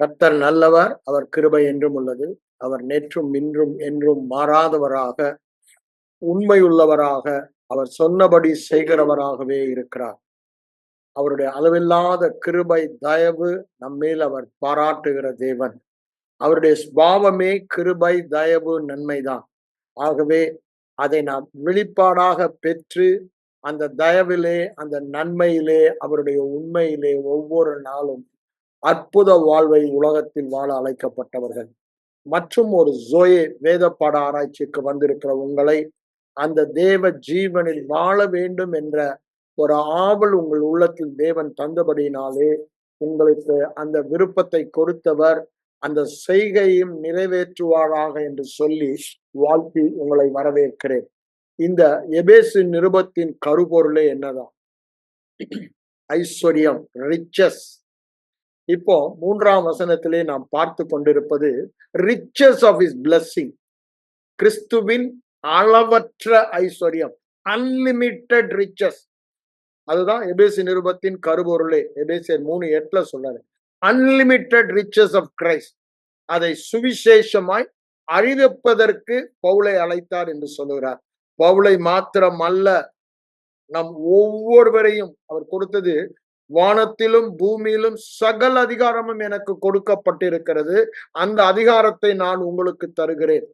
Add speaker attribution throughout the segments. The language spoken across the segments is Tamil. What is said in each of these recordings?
Speaker 1: கர்த்தர் நல்லவர், அவர் கிருபை என்றும் உள்ளது. அவர் நேற்றும் இன்றும் என்றும் மாறாதவராக, உண்மையுள்ளவராக, அவர் சொன்னபடி செய்கிறவராகவே இருக்கிறார். அவருடைய அளவில்லாத கிருபை தயவு நம்மேல் அவர் பாராட்டுகிற தேவன். அவருடைய சுபாவமே கிருபை தயவு நன்மைதான். ஆகவே அதை நாம் வெளிப்பாடாக பெற்று அந்த தயவிலே அந்த நன்மையிலே அவருடைய உண்மையிலே ஒவ்வொரு நாளும் அற்புத வாழ்வை உலகத்தில் வாழ அழைக்கப்பட்டவர்கள். மற்றும் ஒரு ஜோயே வேத பாட ஆராய்ச்சிக்கு வந்திருக்கிற உங்களை அந்த தேவ ஜீவனில் வாழ வேண்டும் என்ற ஒரு ஆவல் உங்கள் உள்ளத்தில் தேவன் தந்தபடியினாலே உங்களுக்கு அந்த விருப்பத்தை கொடுத்தவர் அந்த செய்கையும் நிறைவேற்றுவாராக என்று சொல்லி வாழ்த்தி உங்களை வரவேற்கிறேன். இந்த எபேசு நிருபத்தின் கருப்பொருளே என்னதான்? ஐஸ்வர்யம், ரிச்சஸ். இப்போ 3ஆம் வசனத்திலே நாம் பார்த்து கொண்டிருப்பது ரிச்சஸ் ஆஃப் ஹிஸ் பிளெஸிங். கிறிஸ்துவின் அளவற்ற ஐஸ்வர்யம், அன்லிமிட்டெட் ரிச்சஸ். அதுதான் எபேசு நிருபத்தின் கருப்பொருளே. எபேசியர் 3:8 சொல்றாரு, அன்லிமிட்டெட் ரிச்சஸ் ஆஃப் கிரைஸ்ட். அதை சுவிசேஷமாய் அறிவிப்பதற்கு பவுலை அழைத்தார் என்று சொல்லுகிறார். பவுலை மாத்திரம் அல்ல, நம் ஒவ்வொருவரையும் அவர் கொடுத்தது. வானத்திலும் பூமியிலும் சகல அதிகாரமும் எனக்கு கொடுக்கப்பட்டிருக்கிறது, அந்த அதிகாரத்தை நான் உங்களுக்கு தருகிறேன்.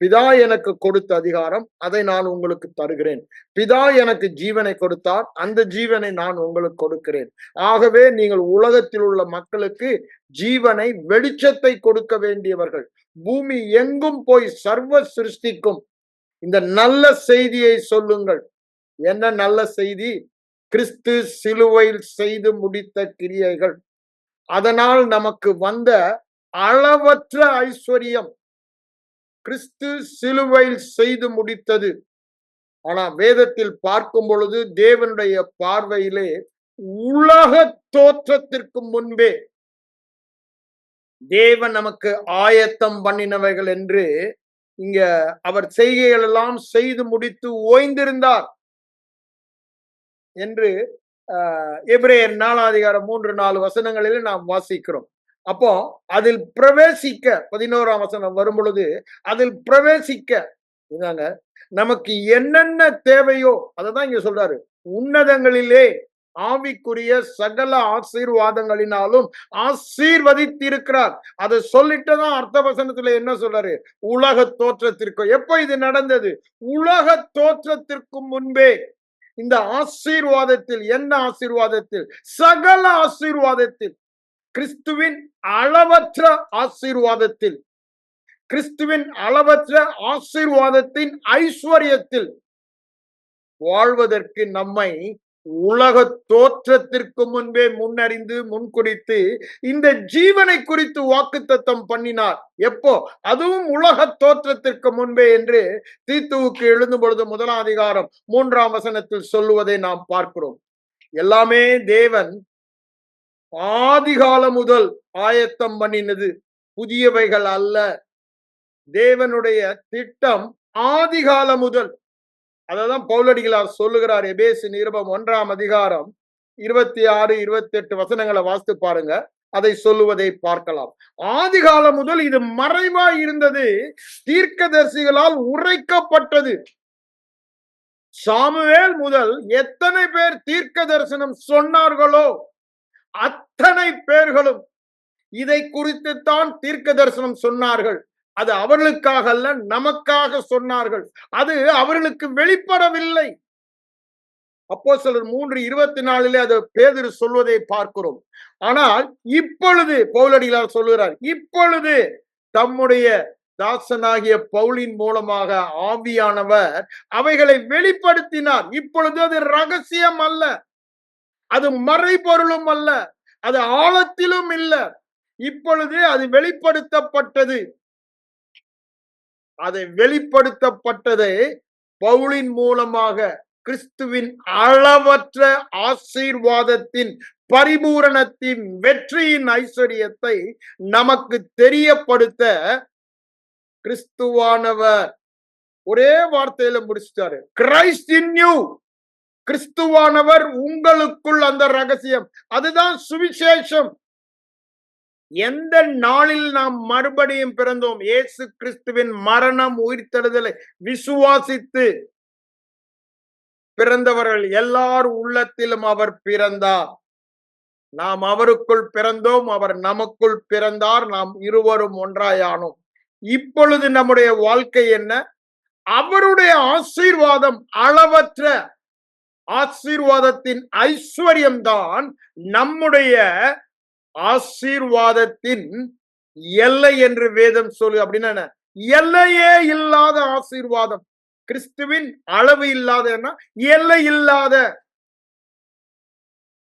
Speaker 1: பிதா எனக்கு கொடுத்த அதிகாரம், அதை நான் உங்களுக்கு தருகிறேன். பிதா எனக்கு ஜீவனை கொடுத்தார், அந்த ஜீவனை நான் உங்களுக்கு கொடுக்கிறேன். ஆகவே நீங்கள் உலகத்தில் உள்ள மக்களுக்கு ஜீவனை, வெளிச்சத்தை கொடுக்க வேண்டியவர்கள். பூமி எங்கும் போய் சர்வ சிருஷ்டிக்கும் இந்த நல்ல செய்தியை சொல்லுங்கள். என்ன நல்ல செய்தி? கிறிஸ்து சிலுவையில் செய்து முடித்த கிரியைகள், அதனால் நமக்கு வந்த அளவற்ற ஐஸ்வர்யம் கிறிஸ்து சிலுவையில் செய்து முடித்தது. ஆனா வேதத்தில் பார்க்கும் பொழுது தேவனுடைய பார்வையிலே உலக தோற்றத்திற்கு முன்பே தேவன் நமக்கு ஆயத்தம் பண்ணினவைகள் என்று இங்க அவர் செய்கைகள் எல்லாம் செய்து முடித்து ஓய்ந்திருந்தார் என்று எபிரேயர் 4:3-4 வசனங்களில் நாம் வாசிக்கிறோம். அப்போ அதில் பிரவேசிக்க 11ஆம் வசனம் வரும் பொழுது அதில் பிரவேசிக்க நமக்கு என்னென்ன தேவையோ அதைதான் இங்க சொல்றாரு. உன்னதங்களிலே ஆவிக்குரிய சகல ஆசீர்வாதங்களினாலும் ஆசீர்வதித்திருக்கிறார். அதை சொல்லிட்டுதான் அர்த்த வசனத்துல என்ன சொல்றாரு? உலக தோற்றத்திற்கு. எப்ப இது நடந்தது? உலக தோற்றத்திற்கு முன்பே. இந்த ஆசீர்வாதத்தில், என்ன ஆசீர்வாதத்தில்? சகல ஆசீர்வாதத்தில், கிறிஸ்துவின் அளவற்ற ஆசீர்வாதத்தில், கிறிஸ்துவின் அளவற்ற ஆசீர்வாதத்தின் ஐஸ்வர்யத்தில் வாழ்வதற்கு நம்மை உலக தோற்றத்திற்கு முன்பே முன்னறிந்து முன்குறித்து இந்த ஜீவனை குறித்து வாக்குத்தத்தம் பண்ணினார். எப்போ? அதுவும் உலக தோற்றத்திற்கு முன்பே என்று தீத்துவுக்கு எழுதும் பொழுது 1ஆம் அதிகாரம் 3ஆம் வசனத்தில் சொல்லுவதை நாம் பார்க்கிறோம். எல்லாமே தேவன் ஆதிகாலம் முதல் ஆயத்தம் பண்ணினது, புதியவைகள் அல்ல. தேவனுடைய திட்டம் ஆதிகாலம் முதல். அதான் பவுலடிகளார் சொல்லுகிறார். எபேசு நிருபம் 1ஆம் அதிகாரம் 26-28 வசனங்களை வாசித்து பாருங்க, அதை சொல்லுவதை பார்க்கலாம். ஆதிகாலம் முதல் இது மறைவாய் இருந்தது, தீர்க்கதரிசிகளால் உரைக்கப்பட்டது. சாமுவேல் முதல் எத்தனை பேர் தீர்க்க தரிசனம் சொன்னார்களோ அத்தனை பேர்களும் இதை குறித்துத்தான் தீர்க்க தரிசனம் சொன்னார்கள். அது அவர்களுக்காக அல்ல, நமக்காக சொன்னார்கள். அது அவர்களுக்கு வெளிப்படவில்லை. அப்போஸ்தலர் 3:24 அது பேதுரு சொல்வதை பார்க்கிறோம். ஆனால் இப்பொழுது பவுலடிகளார் சொல்லுகிறார், இப்பொழுது தம்முடைய தாசனாகிய பவுலின் மூலமாக ஆவியானவர் அவைகளை வெளிப்படுத்தினார். இப்பொழுது அது ரகசியம் அல்ல, அது மறைபொருளும் அல்ல, அது ஆழத்திலும் இல்ல. இப்பொழுது அது வெளிப்படுத்தப்பட்டது. அதை வெளிப்படுத்தப்பட்டதை பவுலின் மூலமாக கிறிஸ்துவின் அளவற்ற ஆசீர்வாதத்தின் பரிபூரணத்தின் வெற்றியின் ஐஸ்வர்யத்தை நமக்கு தெரியப்படுத்த கிறிஸ்துவானவர் ஒரே வார்த்தையில முடிச்சிட்டாரு. Christ in you. கிறிஸ்துவானவர் உங்களுக்குள். அந்த ரகசியம் அதுதான் சுவிசேஷம். எந்த நாளில் நாம் மறுபடியும் பிறந்தோம்? இயேசு கிறிஸ்துவின் மரணம் உயிர்த்தெழுதலை விசுவாசித்து பிறந்தவர்கள் எல்லார் உள்ளத்திலும் அவர் பிறந்தார். நாம் அவருக்குள் பிறந்தோம், அவர் நமக்குள் பிறந்தார், நாம் இருவரும் ஒன்றாயானோம். இப்பொழுது நம்முடைய வாழ்க்கை என்ன? அவருடைய ஆசீர்வாதம் அளவற்ற ஆசீர்வாதத்தின் ஐஸ்வர்யம்தான் நம்முடைய ஆசீர்வாதத்தின் எல்லை என்று வேதம் சொல்லு. அப்படின்னா எல்லையே இல்லாத ஆசீர்வாதம். கிறிஸ்துவின் அளவு இல்லாத எல்லை இல்லாத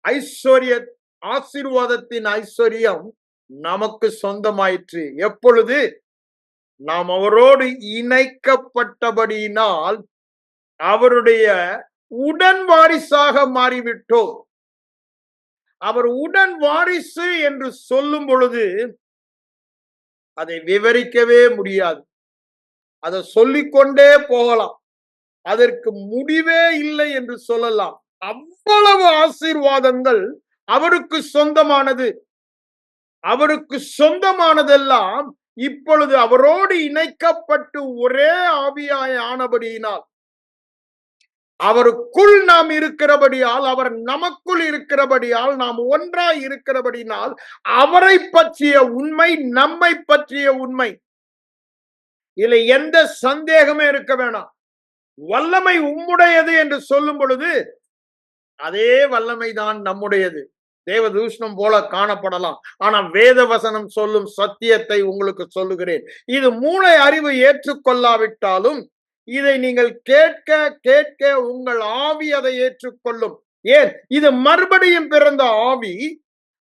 Speaker 1: ஐஸ்வர்ய ஆசீர்வாதத்தின் ஐஸ்வர்யம் நமக்கு சொந்தமாயிற்று. எப்பொழுது? நாம் அவரோடு இணைக்கப்பட்டபடியினால் அவருடைய உடன் வாரிசாக மாறிவிட்டோம். அவர் உடன் வாரிசு என்று சொல்லும் பொழுது அதை விவரிக்கவே முடியாது. அதை சொல்லிக்கொண்டே போகலாம், அதற்கு முடிவே இல்லை என்று சொல்லலாம். அவ்வளவு ஆசீர்வாதங்கள் அவருக்கு சொந்தமானது. அவருக்கு சொந்தமானதெல்லாம் இப்பொழுது அவரோடு இணைக்கப்பட்டு ஒரே ஆவியாய் ஆனபடியினால், அவருக்குள் நாம் இருக்கிறபடியால், அவர் நமக்குள் இருக்கிறபடியால், நாம் ஒன்றாய் இருக்கிறபடினால் அவரை பற்றிய உண்மை நம்மை பற்றிய உண்மை. இதுல எந்த சந்தேகமே இருக்க வேணாம். வல்லமை உம்முடையது என்று சொல்லும் பொழுது அதே வல்லமைதான் நம்முடையது. தேவதூஷணம் போல காணப்படலாம், ஆனா வேத வசனம் சொல்லும் சத்தியத்தை உங்களுக்கு சொல்லுகிறேன். இது மூளை அறிவு ஏற்றுக்கொள்ளாவிட்டாலும் இதை நீங்கள் கேட்க கேட்க உங்கள் ஆவி அதை ஏற்றுக்கொள்ளும். ஏன்? இது மறுபடியும் பிறந்த ஆவி.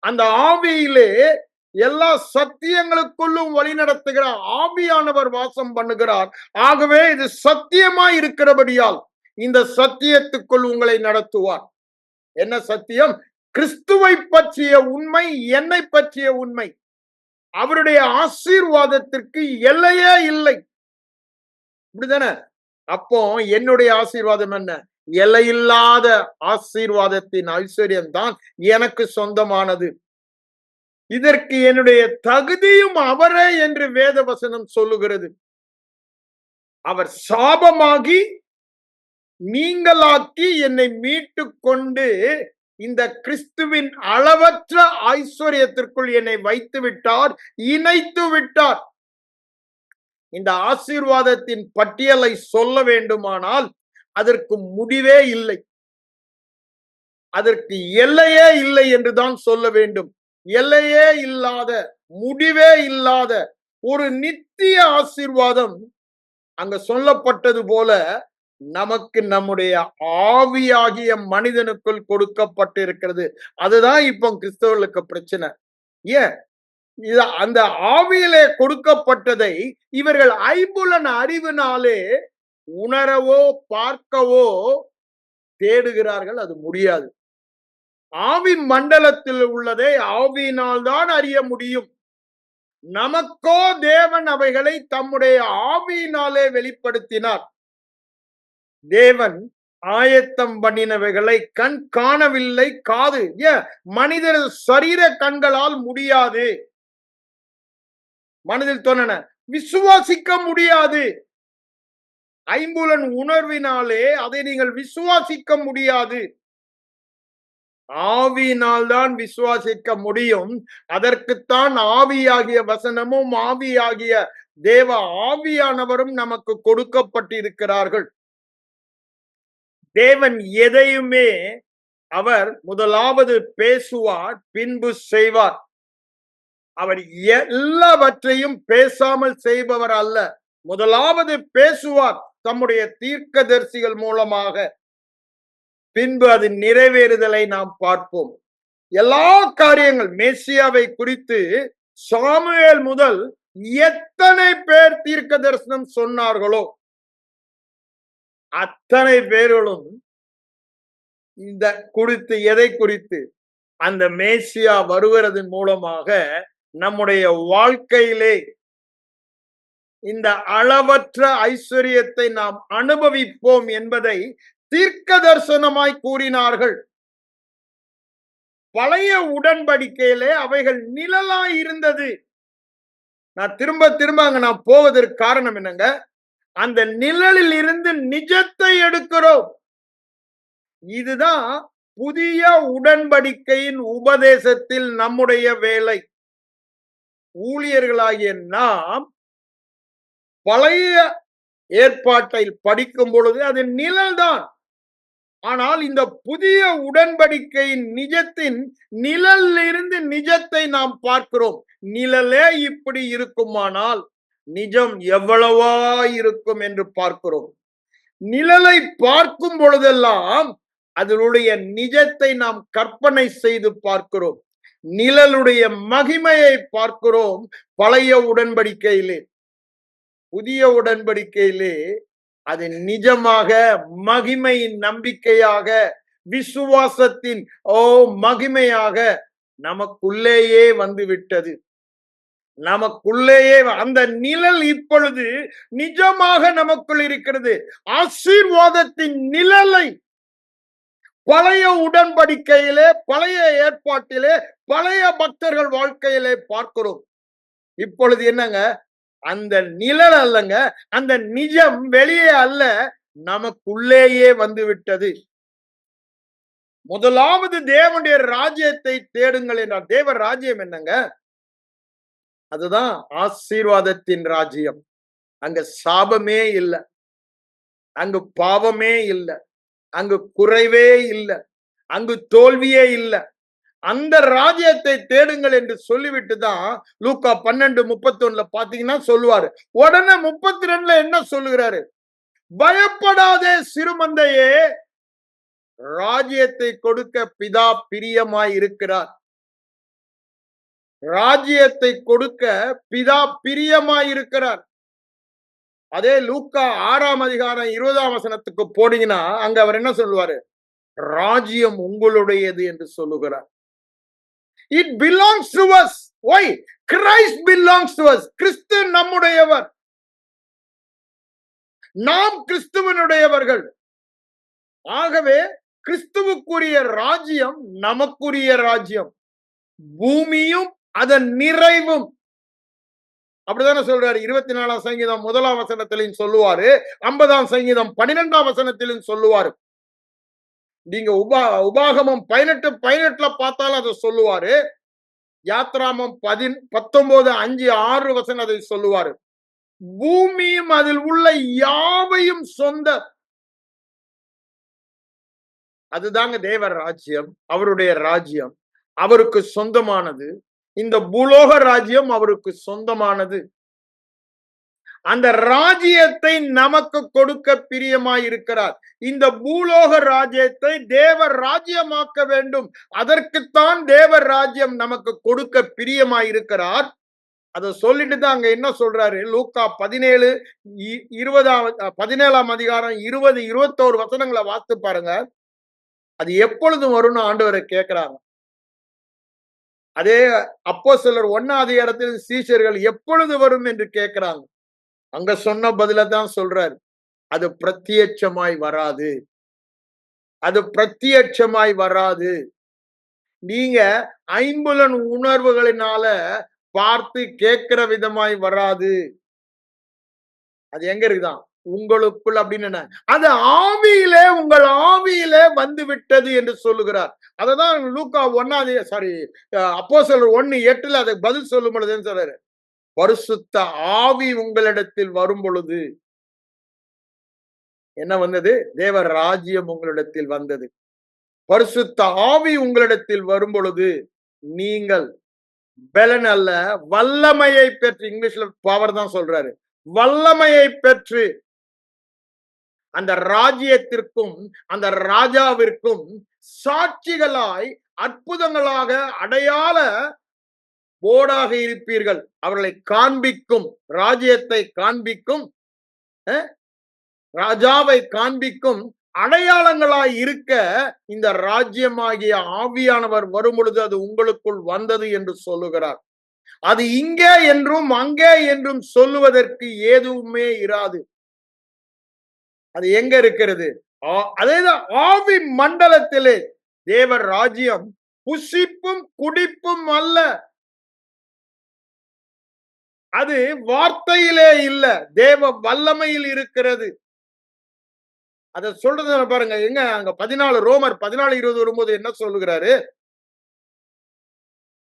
Speaker 1: அந்த ஆவியிலே எல்லா சத்தியங்களுக்குள்ளும் வழி நடத்துகிற ஆவியானவர் வாசம் பண்ணுகிறார். ஆகவே இது சத்தியமாய் இருக்கிறபடியால் இந்த சத்தியத்துக்குள் உங்களை நடத்துவார். என்ன சத்தியம்? கிறிஸ்துவை பற்றிய உண்மை, என்னை பற்றிய உண்மை. அவருடைய ஆசீர்வாதத்திற்கு எல்லையே இல்லை. இப்படிதானே? அப்போ என்னுடைய ஆசீர்வாதம் என்ன? எல்லையில்லாத ஆசீர்வாதத்தின் ஐஸ்வர்யம் தான் எனக்கு சொந்தமானது. இதற்கு என்னுடைய தகுதியும் அவரே என்று வேத வசனம் சொல்லுகிறது. அவர் சாபமாகி நீங்களாக்கி என்னை மீட்டு கொண்டு இந்த கிறிஸ்துவின் அளவற்ற ஐஸ்வர்யத்திற்குள் என்னை வைத்து விட்டார், இணைத்து விட்டார். இந்த ஆசீர்வாதத்தின் பட்டியலை சொல்ல வேண்டுமானால் அதற்கு முடிவே இல்லை, அதற்கு எல்லையே இல்லை என்றுதான் சொல்ல வேண்டும். எல்லையே இல்லாத, முடிவே இல்லாத ஒரு நித்திய ஆசீர்வாதம் அங்க சொல்லப்பட்டது போல நமக்கு நம்முடைய ஆவியாகிய மனிதனுக்குள் கொடுக்கப்பட்டிருக்கிறது. அதுதான் இப்போ கிறிஸ்தவர்களுக்கு பிரச்சனை. ஏன்? அந்த ஆவியிலே கொடுக்கப்பட்டதை இவர்கள் ஐம்புலன் அறிவினாலே உணரவோ பார்க்கவோ தேடுகிறார்கள். அது முடியாது. ஆவி மண்டலத்தில் உள்ளதை ஆவியினால் தான் அறிய முடியும். நமக்கோ தேவன் அவைகளை தம்முடைய ஆவியினாலே வெளிப்படுத்தினார். தேவன் ஆயத்தம் பண்ணினவைகளை கண் காணவில்லை, காது மனிதர் சரீர கண்களால் முடியாது. மனதில் தோணன விசுவாசிக்க முடியாது. ஐம்புலன் உணர்வினாலே அதை நீங்கள் விசுவாசிக்க முடியாது. ஆவியினால் தான் விசுவாசிக்க முடியும். அதற்குத்தான் ஆவியாகிய வசனமும் ஆவியாகிய தேவ ஆவியானவரும் நமக்கு கொடுக்கப்பட்டிருக்கிறார்கள். தேவன் எதையுமே அவர் முதலாவது பேசுவார், பின்பு செய்வார். அவர் எல்லாவற்றையும் பேசாமல் செய்பவர் அல்ல. முதலாவது பேசுவார் தம்முடைய தீர்க்கதரிசிகள் மூலமாக, பின்பு அது நிறைவேறுதலை நாம் பார்ப்போம். எல்லா காரியங்கள் மேசியாவை குறித்து சாமுவேல் முதல் எத்தனை பேர் தீர்க்க தரிசனம் சொன்னார்களோ அத்தனை பேர்களும் இந்த குறித்து, எதை குறித்து? அந்த மேசியா வருவதன் மூலமாக நம்முடைய வாழ்க்கையிலே இந்த அளவற்ற ஐஸ்வர்யத்தை நாம் அனுபவிப்போம் என்பதை தீர்க்க தரிசனமாய் கூறினார்கள். பழைய உடன்படிக்கையிலே அவைகள் நிழலா இருந்தது. நான் திரும்ப திரும்ப அங்க நான் போவதற்கு காரணம் என்னங்க, அந்த நிழலில் இருந்து நிஜத்தை எடுக்கிறோம். இதுதான் புதிய உடன்படிக்கையின் உபதேசத்தில் நம்முடைய வேலை. ஊழியர்களாகிய நாம் பழைய ஏற்பாட்டை படிக்கும் பொழுது அது நிழல்தான். ஆனால் இந்த புதிய உடன்படிக்கையின் நிஜத்தின் நிழலில் இருந்து நிஜத்தை நாம் பார்க்கிறோம். நிழலே இப்படி இருக்குமானால் நிஜம் எவ்வளவா இருக்கும் என்று பார்க்கிறோம். நிழலை பார்க்கும் பொழுதெல்லாம் அதனுடைய நிஜத்தை நாம் கற்பனை செய்து பார்க்கிறோம். நிழலுடைய மகிமையை பார்க்கிறோம் பழைய உடன்படிக்கையிலே. புதிய உடன்படிக்கையிலே அது நிஜமாக மகிமையின் நம்பிக்கையாக, விசுவாசத்தின் மகிமையாக நமக்குள்ளேயே வந்துவிட்டது. நமக்குள்ளேயே அந்த நிழல் இப்பொழுது நிஜமாக நமக்குள் இருக்கிறது. ஆசீர்வாதத்தின் நிழலை பழைய உடன்படிக்கையிலே, பழைய ஏற்பாட்டிலே, பழைய பக்தர்கள் வாழ்க்கையிலே பார்க்கிறோம். இப்பொழுது என்னங்க, அந்த நிழல் அல்லங்க, அந்த நிஜம் வெளியே அல்ல, நமக்குள்ளேயே வந்துவிட்டது. முதலாவது தேவனுடைய ராஜ்யத்தை தேடுங்கள் என்றார். தேவ ராஜ்யம் என்னங்க? அதுதான் ஆசீர்வாதத்தின் ராஜ்யம். அங்க சாபமே இல்லை, அங்கு பாவமே இல்லை, அங்கு குறைவே இல்லை, அங்கு தோல்வியே இல்லை. அந்த ராஜ்யத்தை தேடுங்கள் என்று சொல்லிவிட்டு தான் லூக்கா 12:31 பாத்தீங்கன்னா சொல்லுவாரு. உடனே 32 என்ன சொல்லுகிறாரு? பயப்படாதே சிறுமந்தையே, ராஜ்யத்தை கொடுக்க பிதா பிரியமாய் இருக்கிறார். ராஜ்யத்தை கொடுக்க பிதா பிரியமாய் இருக்கிறார். அதே லூக்கா 6:20 போனீங்கன்னா அங்க அவர் என்ன சொல்லுவாரு? ராஜ்யம் உங்களுடையது என்று சொல்லுகிறார். It belongs to us. Why? Christ belongs to us. கிறிஸ்து நம்முடையவர், நாம் கிறிஸ்துவனுடையவர்கள். ஆகவே கிறிஸ்துவுக்குரிய ராஜ்யம் நமக்குரிய ராஜ்யம். பூமியும் அதன் நிறைவும். அப்படித்தானே சொல்றாரு. 24 சங்கீதம் 1 சொல்லுவாரு, 50 சங்கீதம் 12 சொல்லுவாரு. நீங்க உபாகமம் 18:18 பார்த்தாலும் அதை சொல்லுவாரு. யாத்ராமம் 19:5-6 அதை சொல்லுவாரு. பூமியும் அதில் உள்ள யாவையும் சொந்த. அதுதாங்க தேவர் ராஜ்யம், அவருடைய ராஜ்யம் அவருக்கு சொந்தமானது. இந்த பூலோக ராஜ்யம் அவருக்கு சொந்தமானது. அந்த ராஜ்யத்தை நமக்கு கொடுக்க பிரியமாய் இருக்கிறார். இந்த பூலோக ராஜ்யத்தை தேவர் ராஜ்யமாக்க வேண்டும். அதற்குத்தான் தேவர் ராஜ்யம் நமக்கு கொடுக்க பிரியமாய் இருக்கிறார். அதை சொல்லிட்டு தான் அங்க என்ன சொல்றாரு? லூக்கா 17 அதிகாரம் 20-21 வாசித்து பாருங்க. அது எப்பொழுதும் வரும்னு ஆண்டவரை கேட்கிறாங்க. அதே அப்போஸ்தலர் 1 அதிகாரத்தில் சீஷர்கள் எப்பொழுது வரும் என்று கேட்கிறாங்க. அங்க சொன்ன பதில தான் சொல்றாரு. அது பிரத்யட்சமாய் வராது, அது பிரத்யட்சமாய் வராது. நீங்க ஐம்புலன் உணர்வுகளினால பார்த்து கேட்கிற விதமாய் வராது. அது எங்க இருக்குதான்? உங்களுக்குள் அப்படின்னு அது ஆவியிலே, உங்கள் ஆவியிலே வந்து விட்டது என்று சொல்லுகிறார். அததான் லூக்கா 1 அப்போஸ்தலர் 1:8 அதை பதில் சொல்லும் பொழுதுன்னு சொல்றாரு. பரிசுத்த ஆவி உங்களிடத்தில் வரும் பொழுது என்ன வந்தது? தேவ ராஜ்யம் உங்களிடத்தில் வந்தது. பரிசுத்த ஆவி உங்களிடத்தில் வரும் பொழுது நீங்கள் பலன் அல்ல, வல்லமையை பெற்று, இங்கிலீஷ்ல பவர் தான் சொல்றாரு, வல்லமையை பெற்று அந்த ராஜ்யத்திற்கும் அந்த ராஜாவிற்கும் சாட்சிகளாய், அற்புதங்களாக, அடையாள போர்டாக இருப்பீர்கள். அவர்களை காண்பிக்கும், ராஜ்யத்தை காண்பிக்கும், ராஜாவை காண்பிக்கும் அடையாளங்களாய் இருக்க இந்த ராஜ்யமாகிய ஆவியானவர் வரும் பொழுது அது உங்களுக்குள் வந்தது என்று சொல்லுகிறார். அது இங்கே என்றும் அங்கே என்றும் சொல்லுவதற்கு எதுவுமே இராது. அது எங்க இருக்கிறது? அதேதான் ஆவி மண்டலத்திலே தேவர் ராஜ்யம் புசிப்பும் குடிப்பும் அல்ல. அது வார்த்தையிலே இல்ல, தேவ வல்லமையில் இருக்கிறது. அத சொல்றது பாருங்க. எங்க அங்க 14 ரோமர் 14:20 வரும்போது என்ன சொல்லுகிறாரு?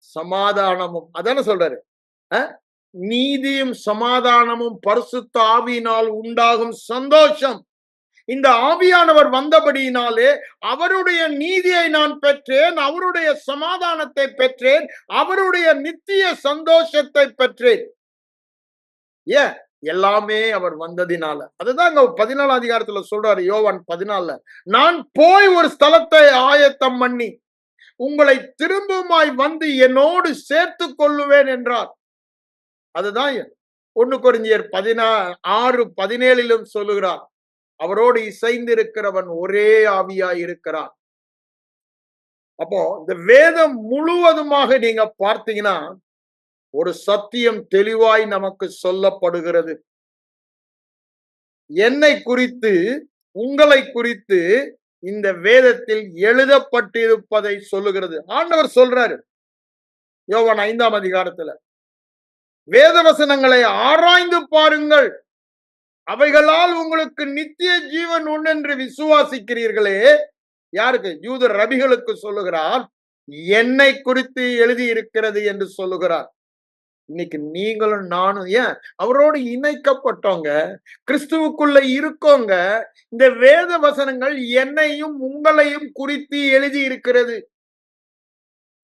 Speaker 1: சமாதானமும் அதான சொல்றாரு. அ நீதியும் சமாதானமும் பரிசுத்த ஆவியினால் உண்டாகும் சந்தோஷம். இந்த ஆவியானவர் வந்தபடியினாலே அவருடைய நீதியை நான் பெற்றேன், அவருடைய சமாதானத்தை பெற்றேன், அவருடைய நித்திய சந்தோஷத்தை பெற்றேன். ஏன்? எல்லாமே அவர் வந்ததினால. அதுதான் அங்க 14 அதிகாரத்துல சொல்றாரு யோவான் 14. நான் போய் ஒரு ஸ்தலத்தை ஆயத்தம் பண்ணி உங்களை திரும்பவுமாய் வந்து என்னோடு சேர்த்துக் கொள்ளுவேன் என்றார். அதுதான் 1 கொரிந்தியர் 16:17 சொல்லுகிறார். அவரோடு இசைந்திருக்கிறவன் ஒரே ஆவியாய் இருக்கிறான். அப்போ இந்த வேதம் முழுவதுமாக நீங்க பார்த்தீங்கன்னா ஒரு சத்தியம் தெளிவாய் நமக்கு சொல்லப்படுகிறது. என்னை குறித்து, உங்களை குறித்து இந்த வேதத்தில் எழுதப்பட்டிருப்பதை சொல்லுகிறது. ஆண்டவர் சொல்றாரு யோவான் 5ஆம் அதிகாரத்துல, வேத வசனங்களை ஆராய்ந்து பாருங்கள், அவைகளால் உங்களுக்கு நித்திய ஜீவன் உண்டு என்று விசுவாசிக்கிறீர்களே. யாருக்கு? யூத ரபிகளுக்கு சொல்லுகிறார். என்னை குறித்து எழுதி இருக்கிறது என்று சொல்லுகிறார். இன்னைக்கு நீங்களும் நானும் ஏன் அவரோடு இணைக்கப்பட்டவங்க, கிறிஸ்துவுக்குள்ள இருக்கோங்க. இந்த வேத வசனங்கள் என்னையும் உங்களையும் குறித்து எழுதி இருக்கிறது.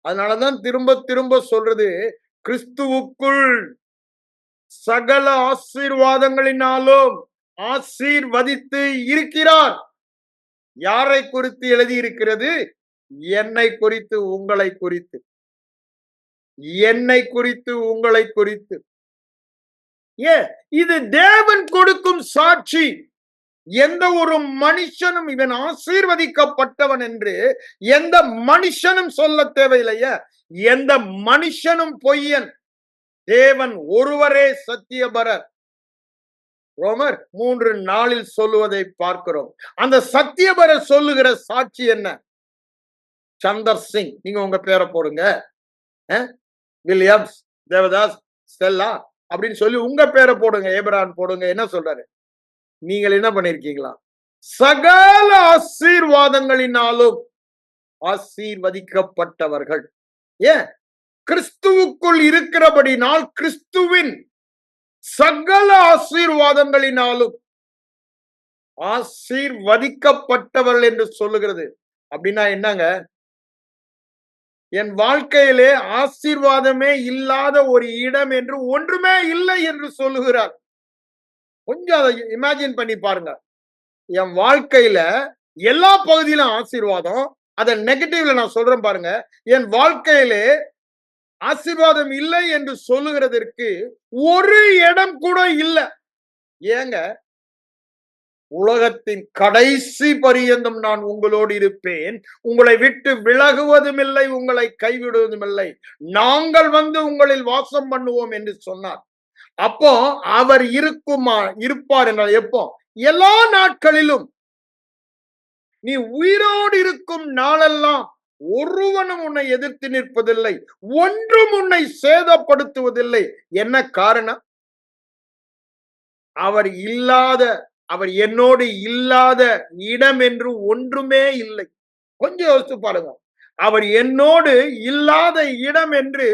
Speaker 1: அதனாலதான் திரும்ப திரும்ப சொல்றது, கிறிஸ்துவுக்குள் சகல ஆசீர்வாதங்களினாலும் ஆசீர்வதித்து இருக்கிறார். யாரை குறித்து எழுதி இருக்கிறது? என்னை குறித்து, உங்களை குறித்து. என்னை குறித்து, உங்களை குறித்து. ஏன்? இது தேவன் கொடுக்கும் சாட்சி. எந்த ஒரு மனுஷனும் இவன் ஆசீர்வதிக்கப்பட்டவன் என்று எந்த மனுஷனும் சொல்ல தேவையில்லையே. எந்த மனுஷனும் பொய்யன், தேவன் ஒருவரே சத்தியபரர். ரோமர் 3:4 சொல்லுவதை பார்க்கிறோம். அந்த சத்தியபரர் சொல்லுகிற சாட்சி என்ன? சந்தர் சிங், நீங்க உங்க பேரை போடுங்க. வில்லியம்ஸ், தேவதாஸ், ஸ்டெல்லா அப்படின்னு சொல்லி உங்க பேரை போடுங்க, ஏப்ரஹாம் போடுங்க. என்ன சொல்றாரு? நீங்கள் என்ன பண்ணிருக்கீங்களா? சகல ஆசீர்வாதங்களினாலும் ஆசீர்வதிக்கப்பட்டவர்கள். ஏன்? கிறிஸ்துவுக்குள் இருக்கிறபடினால் கிறிஸ்துவின் சகல ஆசீர்வாதங்களினாலும் ஆசீர்வதிக்கப்பட்டவர்கள் என்று சொல்லுகிறது. அப்படின்னா என்னங்க? என் வாழ்க்கையிலே ஆசீர்வாதமே இல்லாத ஒரு இடம் என்று ஒன்றுமே இல்லை என்று சொல்லுகிறார். கொஞ்சம் அதை இமேஜின் பண்ணி பாருங்க. என் வாழ்க்கையில எல்லா பகுதியிலும் ஆசீர்வாதம். அதை நெகட்டிவ்ல நான் சொல்றேன் பாருங்க. என் வாழ்க்கையிலே ஆசீர்வாதம் இல்லை என்று சொல்லுகிறதற்கு ஒரு இடம் கூட இல்லை. ஏங்க? உலகத்தின் கடைசி பரியந்தம் நான் உங்களோடு இருப்பேன், உங்களை விட்டு விலகுவதும் இல்லை, உங்களை கைவிடுவதும் இல்லை, நாங்கள் வந்து உங்களில் வாசம் பண்ணுவோம் என்று சொன்னார். அப்போ அவர் இருப்பார் என்றால் எப்போ? எல்லா நாட்களிலும். நீ உயிரோடு இருக்கும் நாளெல்லாம் ஒருவனும் உன்னை எதிர்த்து நிற்பதில்லை, ஒன்றும் உன்னை சேதப்படுத்துவதில்லை. என்ன காரணம்? அவர் என்னோடு இல்லாத இடம் என்று ஒன்றுமே இல்லை. கொஞ்சம் யோசித்து பாருங்க. அவர் என்னோடு இல்லாத இடம் என்று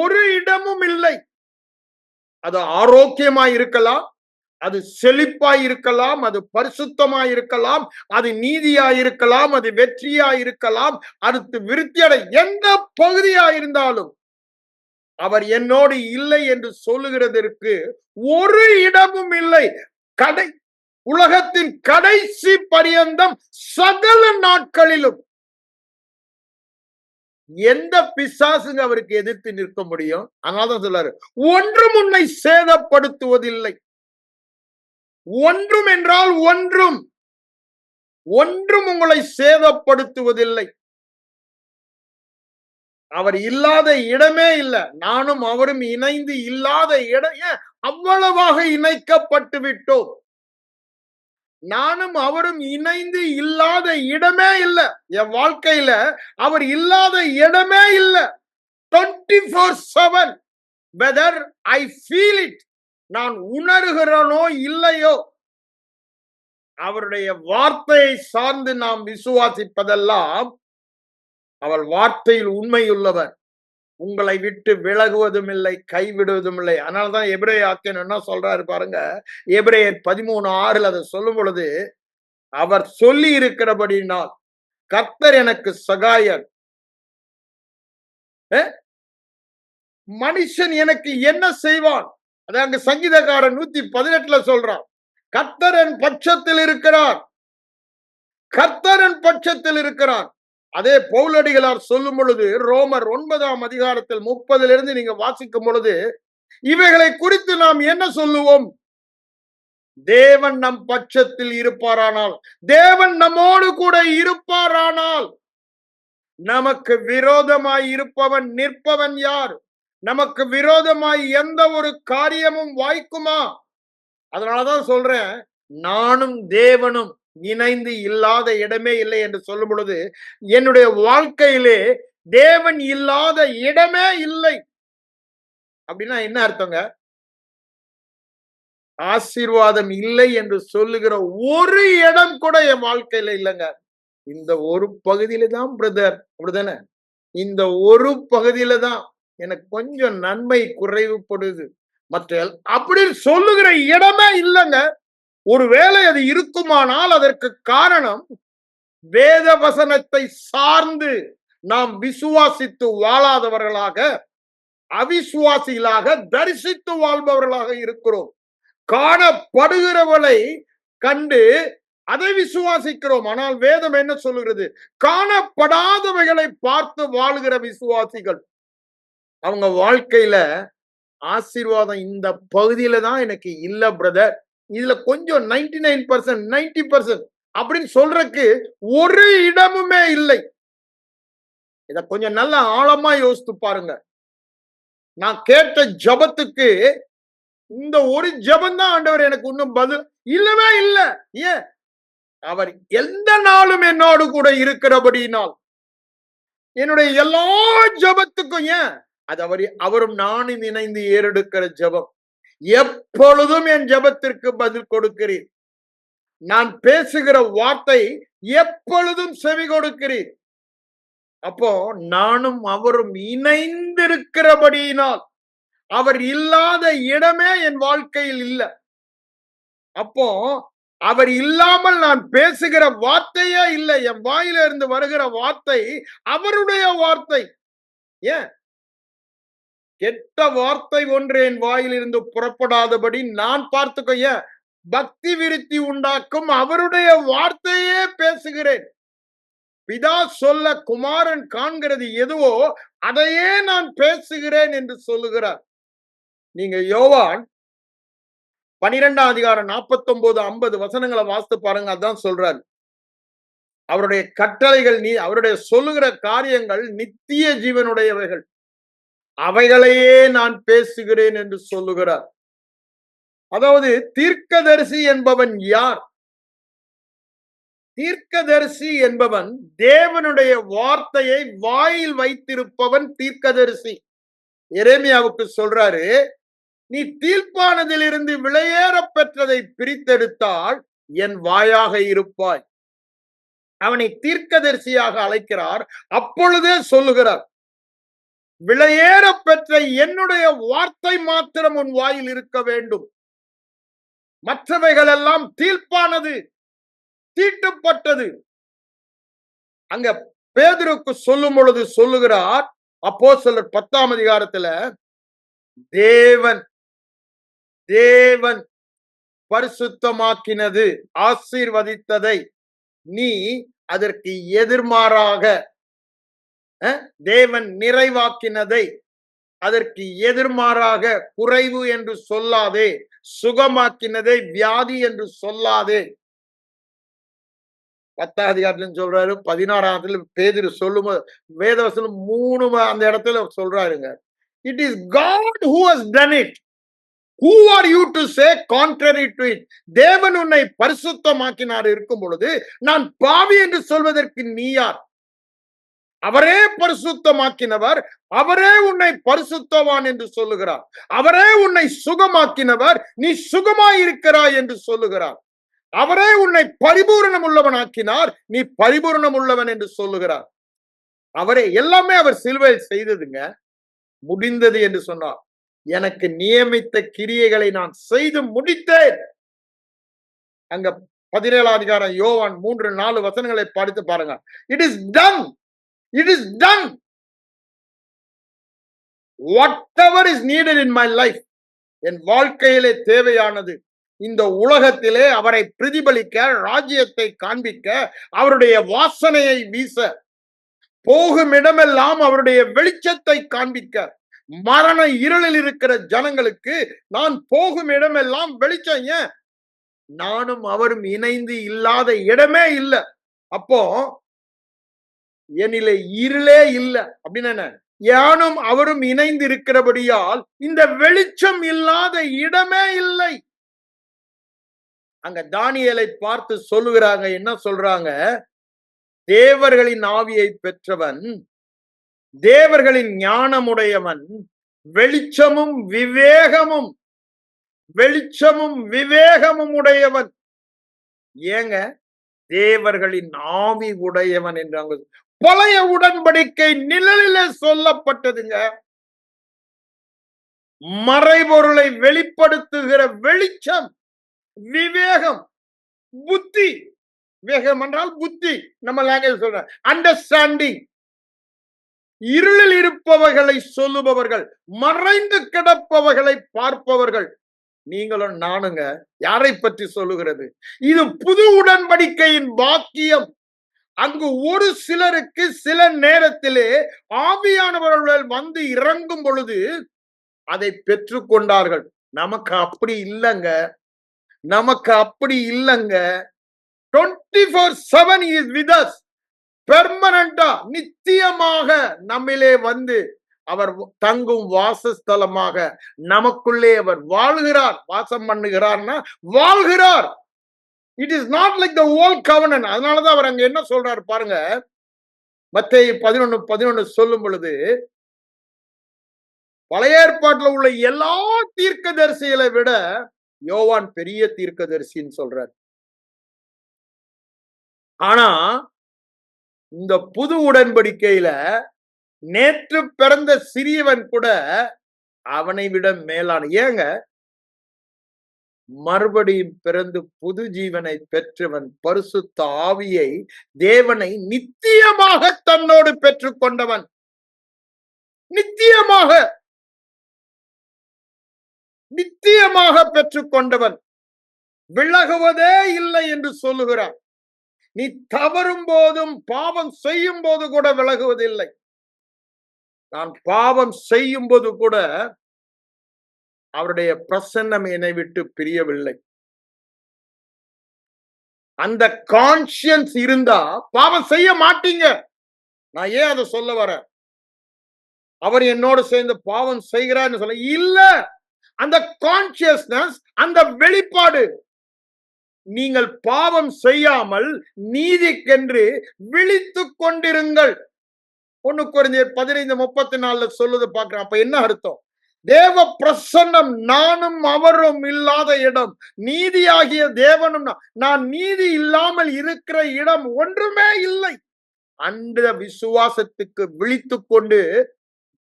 Speaker 1: ஒரு இடமும் இல்லை. அது ஆரோக்கியமாய் இருக்கலாம், அது செழிப்பாய் இருக்கலாம், அது பரிசுத்தமாய் இருக்கலாம், அது நீதியாய் இருக்கலாம், அது வெற்றியாய் இருக்கலாம், அடுத்து விருத்தியடை எந்த பகுதியாய் இருந்தாலும் அவர் என்னோடு இல்லை என்று சொல்லுகிறதற்கு ஒரு இடமும் இல்லை. உலகத்தின் கடைசி பரியந்தம் சகல நாட்களிலும் எந்த பிசாசுங்க அவருக்கு எதிர்த்து நிற்க முடியும்? அதனால்தான் சொல்றாரு, ஒன்றும் உன்னை சேதப்படுத்துவதில்லை. ஒன்றும் என்றால் ஒன்றும், ஒன்றும் உங்களை சேதப்படுத்துவதில்லை. அவர் இல்லாத இடமே இல்லை. நானும் அவரும் இணைந்து இல்லாத இடம், அவ்வளவாக இணைக்கப்பட்டு விட்டோம். நானும் அவரும் இணைந்து இல்லாத இடமே இல்லை. என் வாழ்க்கையில அவர் இல்லாத இடமே இல்லை. 24/7 whether I feel it, நான் உணர்கிறனோ இல்லையோ, அவருடைய வார்த்தையை சார்ந்து நாம் விசுவாசிப்பதெல்லாம் அவர் வார்த்தையில் உண்மையுள்ளவர், உங்களை விட்டு விலகுவதும் இல்லை, கைவிடுவதும் இல்லை. அதனாலதான் எபிரேய ஆக்கியன் என்ன சொல்றாரு பாருங்க, எபிரேயர் 13:6 அதை சொல்லும் பொழுது, அவர் சொல்லி இருக்கிறபடினால் கர்த்தர் எனக்கு சகாயர், மனுஷன் எனக்கு என்ன செய்வான்? அதாங்க சங்கீதக்காரன் 118 சொல்றான், கர்த்தரன் பட்சத்தில் இருக்கிறார், கர்த்தரன் பட்சத்தில் இருக்கிறார். அதே பவுலடிகளார் சொல்லும் பொழுது ரோமர் 9ஆம் அதிகாரத்தில் 30 நீங்க வாசிக்கும் பொழுது, இவைகளை குறித்து நாம் என்ன சொல்லுவோம்? தேவன் நம் பட்சத்தில் இருப்பாரானால், தேவன் நம்மோடு கூட இருப்பாரானால், நமக்கு விரோதமாய் இருப்பவன் நிற்பவன் யார்? நமக்கு விரோதமாய் எந்த ஒரு காரியமும் வாய்க்குமா? அதனாலதான் சொல்றேன், நானும் தேவனும் இணைந்து இல்லாத இடமே இல்லை என்று சொல்லும் பொழுது, என்னுடைய வாழ்க்கையிலே தேவன் இல்லாத இடமே இல்லை அப்படின்னா என்ன அர்த்தங்க? ஆசீர்வாதம் இல்லை என்று சொல்லுகிற ஒரு இடம் கூட என் வாழ்க்கையில இல்லைங்க. இந்த ஒரு பகுதியில தான் பிரதர், அப்படிதானே? இந்த ஒரு பகுதியில தான் எனக்கு கொஞ்சம் நன்மை குறைவுபடுது, மற்ற அப்படின்னு சொல்லுகிற இடமே இல்லைங்க. ஒருவேளை அது இருக்குமானால் அதற்கு காரணம் வேத வசனத்தை சார்ந்து நாம் விசுவாசித்து வாழாதவர்களாக, அவிசுவாசிகளாக தரிசித்து வாழ்பவர்களாக இருக்கிறோம். காணப்படுகிறவளை கண்டு அதை விசுவாசிக்கிறோம். ஆனால் வேதம் என்ன சொல்லுகிறது? காணப்படாதவைகளை பார்த்து வாழ்கிற விசுவாசிகள், அவங்க வாழ்க்கையில ஆசீர்வாதம் இந்த பகுதியில தான் எனக்கு இல்ல பிரதர், இதுல கொஞ்சம் 99%, 90% அப்படின்னு சொல்றதுக்கு ஒரு இடமுமே இல்லை. இத கொஞ்சம் நல்ல ஆழமா யோசித்து பாருங்க. நான் கேட்ட ஜபத்துக்கு இந்த ஒரு ஜபம் தான் ஆண்டவர் எனக்கு இன்னும் பதில் இல்லவே இல்லை. ஏன்? அவர் எந்த நாளும் என்னோடு கூட இருக்கிறபடியினால் என்னுடைய எல்லா ஜபத்துக்கும், ஏன் அது அவரும் நானும் இணைந்து ஏறெடுக்கிற ஜபம். எப்பொழுதும் என் ஜபத்திற்கு பதில் கொடுக்கிறீர், நான் பேசுகிற வார்த்தை எப்பொழுதும் செவி கொடுக்கிறீர். அப்போ நானும் அவரும் இணைந்திருக்கிறபடியினால் அவர் இல்லாத இடமே என் வாழ்க்கையில் இல்லை. அப்போ அவர் இல்லாமல் நான் பேசுகிற வார்த்தையே இல்லை. என் வாயில இருந்து வருகிற வார்த்தை அவருடைய வார்த்தை. ஏன்? கெட்ட வார்த்தை ஒன்று என் வாயிலிருந்து புறப்படாதபடி நான் பார்த்துக்கோ. ஏன்? பக்தி விருத்தி உண்டாக்கும் அவருடைய வார்த்தையே பேசுகிறேன். பிதா சொல்ல குமாரன் காண்கிறது எதுவோ அதையே நான் பேசுகிறேன் என்று சொல்லுகிறார். நீங்க யோவான் 12ஆம் அதிகாரம் 49-50 வசனங்களை வாசித்து பாருங்க. அதான் சொல்றாரு, அவருடைய கட்டளைகள், அவருடைய சொல்லுகிற காரியங்கள் நித்திய ஜீவனுடையவைகள், அவைகளையே நான் பேசுகிறேன் என்று சொல்லுகிறார். அதாவது தீர்க்கதரிசி என்பவன் யார்? தீர்க்கதரிசி என்பவன் தேவனுடைய வார்த்தையை வாயில் வைத்திருப்பவன் தீர்க்கதரிசி. எரேமியாவுக்கு சொல்றாரு, நீ தீர்ப்பானதிலிருந்து விலையேற பெற்றதை பிரித்தெடுத்தால் என் வாயாக இருப்பாய். அவனை தீர்க்கதரிசியாக அழைக்கிறார். அப்பொழுதே சொல்லுகிறார், விலையேற பெற்ற என்னுடைய வார்த்தை மாத்திரம் உன் வாயில் இருக்க வேண்டும், மற்றவைகள் எல்லாம் தீர்ப்பானது, தீட்டப்பட்டது. அங்க பேதுருக்கு சொல்லும் பொழுது சொல்லுகிறார், அப்போஸ்தலர் 10ஆம் அதிகாரத்துல, தேவன் பரிசுத்தமாக்கினது, ஆசீர்வதித்ததை நீ அதற்கு எதிர்மாறாக, தேவன் நிறைவாக்கினதை அதற்கு எதிர்மாறாக குறைவு என்று சொல்லாதே, சுகமாக்கினதை வியாதி என்று சொல்லாதே. 10ஆம் அதிகாரத்துல சொல்றாரு. 16ஆம் பேதுரு சொல்லும் வேதவசனம் 3 அந்த இடத்துல சொல்றாருங்க, it is God who has done it. Who are you to say contrary to it? தேவன் உன்னை பரிசுத்தமாக்கினார் இருக்கும் பொழுது நான் பாவி என்று சொல்வதற்கு நீ யார்? அவரே பரிசுத்தமாக்கினவர், அவரே உன்னை பரிசுத்தவான் என்று சொல்லுகிறார். அவரே உன்னை சுகமாக்கினவர், நீ சுகமாயிருக்கிறாய் என்று சொல்லுகிறார். அவரே உன்னை பரிபூரணம் உள்ளவனாக்கினார், நீ பரிபூரணம் உள்ளவன் என்று சொல்லுகிறார். அவரே எல்லாமே அவர் சிலுவையில் செய்ததுங்க, முடிந்தது என்று சொன்னார். எனக்கு நியமித்த கிரியைகளை நான் செய்து முடித்தேன். அங்க 17 அதிகாரம் யோவான் 3-4 வசனங்களை படித்து பாருங்க. It is done, it is done. whatever is needed in my life, என் வாழ்க்கையிலே தேவையானது, இந்த உலகத்திலே அவரை பிரதிபலிக்க, ராஜ்யத்தை காண்பிக்க, அவருடைய வாசனையை வீச, போகும் இடமெல்லாம் அவருடைய வெளிச்சத்தை காண்பிக்க, மரண இருளில் இருக்கிற ஜனங்களுக்கு நான் போகும் இடமெல்லாம் வெளிச்சம். ஏன்? நானும் அவரும் இணைந்து இல்லாத இடமே இல்லை. அப்போ என்னிலே இருளே இல்லை அப்படின்னு என்ன? யானும் அவரும் இணைந்து இருக்கிறபடியால் இந்த வெளிச்சம் இல்லாத இடமே இல்லை. அங்க தானியேலை பார்த்து சொல்லுகிறாங்க, என்ன சொல்றாங்க? தேவர்களின் ஆவியை பெற்றவன், தேவர்களின் ஞானமுடையவன், வெளிச்சமும் விவேகமும், வெளிச்சமும் விவேகமும் உடையவன். ஏங்க? தேவர்களின் ஆவி உடையவன் என்றாங்க. பழைய உடன்படிக்கை நிழலிலே சொல்லப்பட்டதுங்க. மறைபொருளை வெளிப்படுத்துகிற வெளிச்சம், விவேகம், புத்தி. விவேகம் என்றால் புத்தி, நம்ம லாங்குவேஜ் சொல்ற அண்டர்ஸ்டாண்டிங். இருளில் இருப்பவர்களை சொல்லுபவர்கள், மறைந்து கிடப்பவர்களை பார்ப்பவர்கள். நீங்களும் நானுங்க. யாரை பற்றி சொல்லுகிறது? இது புது உடன்படிக்கையின் பாக்கியம். அங்கு ஒரு சிலருக்கு சில நேரத்திலே ஆவியானவர்கள் வந்து இறங்கும் பொழுது அதை பெற்றுக் கொண்டார்கள். நமக்கு அப்படி இல்லைங்க, நமக்கு அப்படி இல்லைங்க. 24/7 is with us. பெர்மனண்டா, நித்தியமாக நம்மிலே வந்து அவர் தங்கும் வாசஸ்தலமாக நமக்குள்ளே அவர் வாழ்கிறார். வாசம் பண்ணுகிறார்னா வாழ்கிறார். It is not like the old government. அதனாலதான் அவர் அங்க என்ன சொல்றாரு பாருங்க. மத்தேயு 11:11 சொல்லும் பொழுது, பழைய ஏற்பாட்டில் உள்ள எல்லா தீர்க்கதரிசிகளை விட யோவான் பெரிய தீர்க்கதரிசின்னு சொல்றார். ஆனா இந்த புது உடன்படிக்கையில நேற்று பிறந்த சிறியவன் கூட அவனை விட மேலான. ஏங்க? மறுபடியும் பிறந்து புது ஜீவனை பெற்றவன், பரிசுத்த ஆவியை, தேவனை நித்தியமாக தன்னோடு பெற்றுக் கொண்டவன். நித்தியமாக, நித்தியமாக பெற்றுக் கொண்டவன், விலகுவதே இல்லை என்று சொல்லுகிறார். நீ தவறும் போதும், பாவம் செய்யும் போது கூட விலகுவதில்லை. நான் பாவம் செய்யும் போது கூட அவருடைய பிரசன்னம் என்னை விட்டு பிரியவில்லை. அந்த கான்சியன்ஸ் இருந்தா பாவம் செய்ய மாட்டீங்க. நான் ஏன் அதை சொல்ல வரேன்? அவர் என்னோடு சேர்ந்து பாவம் செய்கிறார்னு சொல்ல இல்ல. அந்த கான்சியஸ்னஸ், அந்த வெளிப்பாடு. நீங்கள் பாவம் செய்யாமல் நீதிக்கென்று விழித்துக் கொண்டிருங்கள். 1 கொரிந்தியர் 15:34 சொல்லுது பார்க்கிறேன். அப்ப என்ன அர்த்தம்? தேவ பிரசன்னம் நானும் அவரும் இல்லாத இடம், நீதியாகிய தேவனும் நான் நீதி இல்லாமல் இருக்கிற இடம் ஒன்றுமே இல்லை. அந்த விசுவாசத்துக்கு விழித்துக் கொண்டு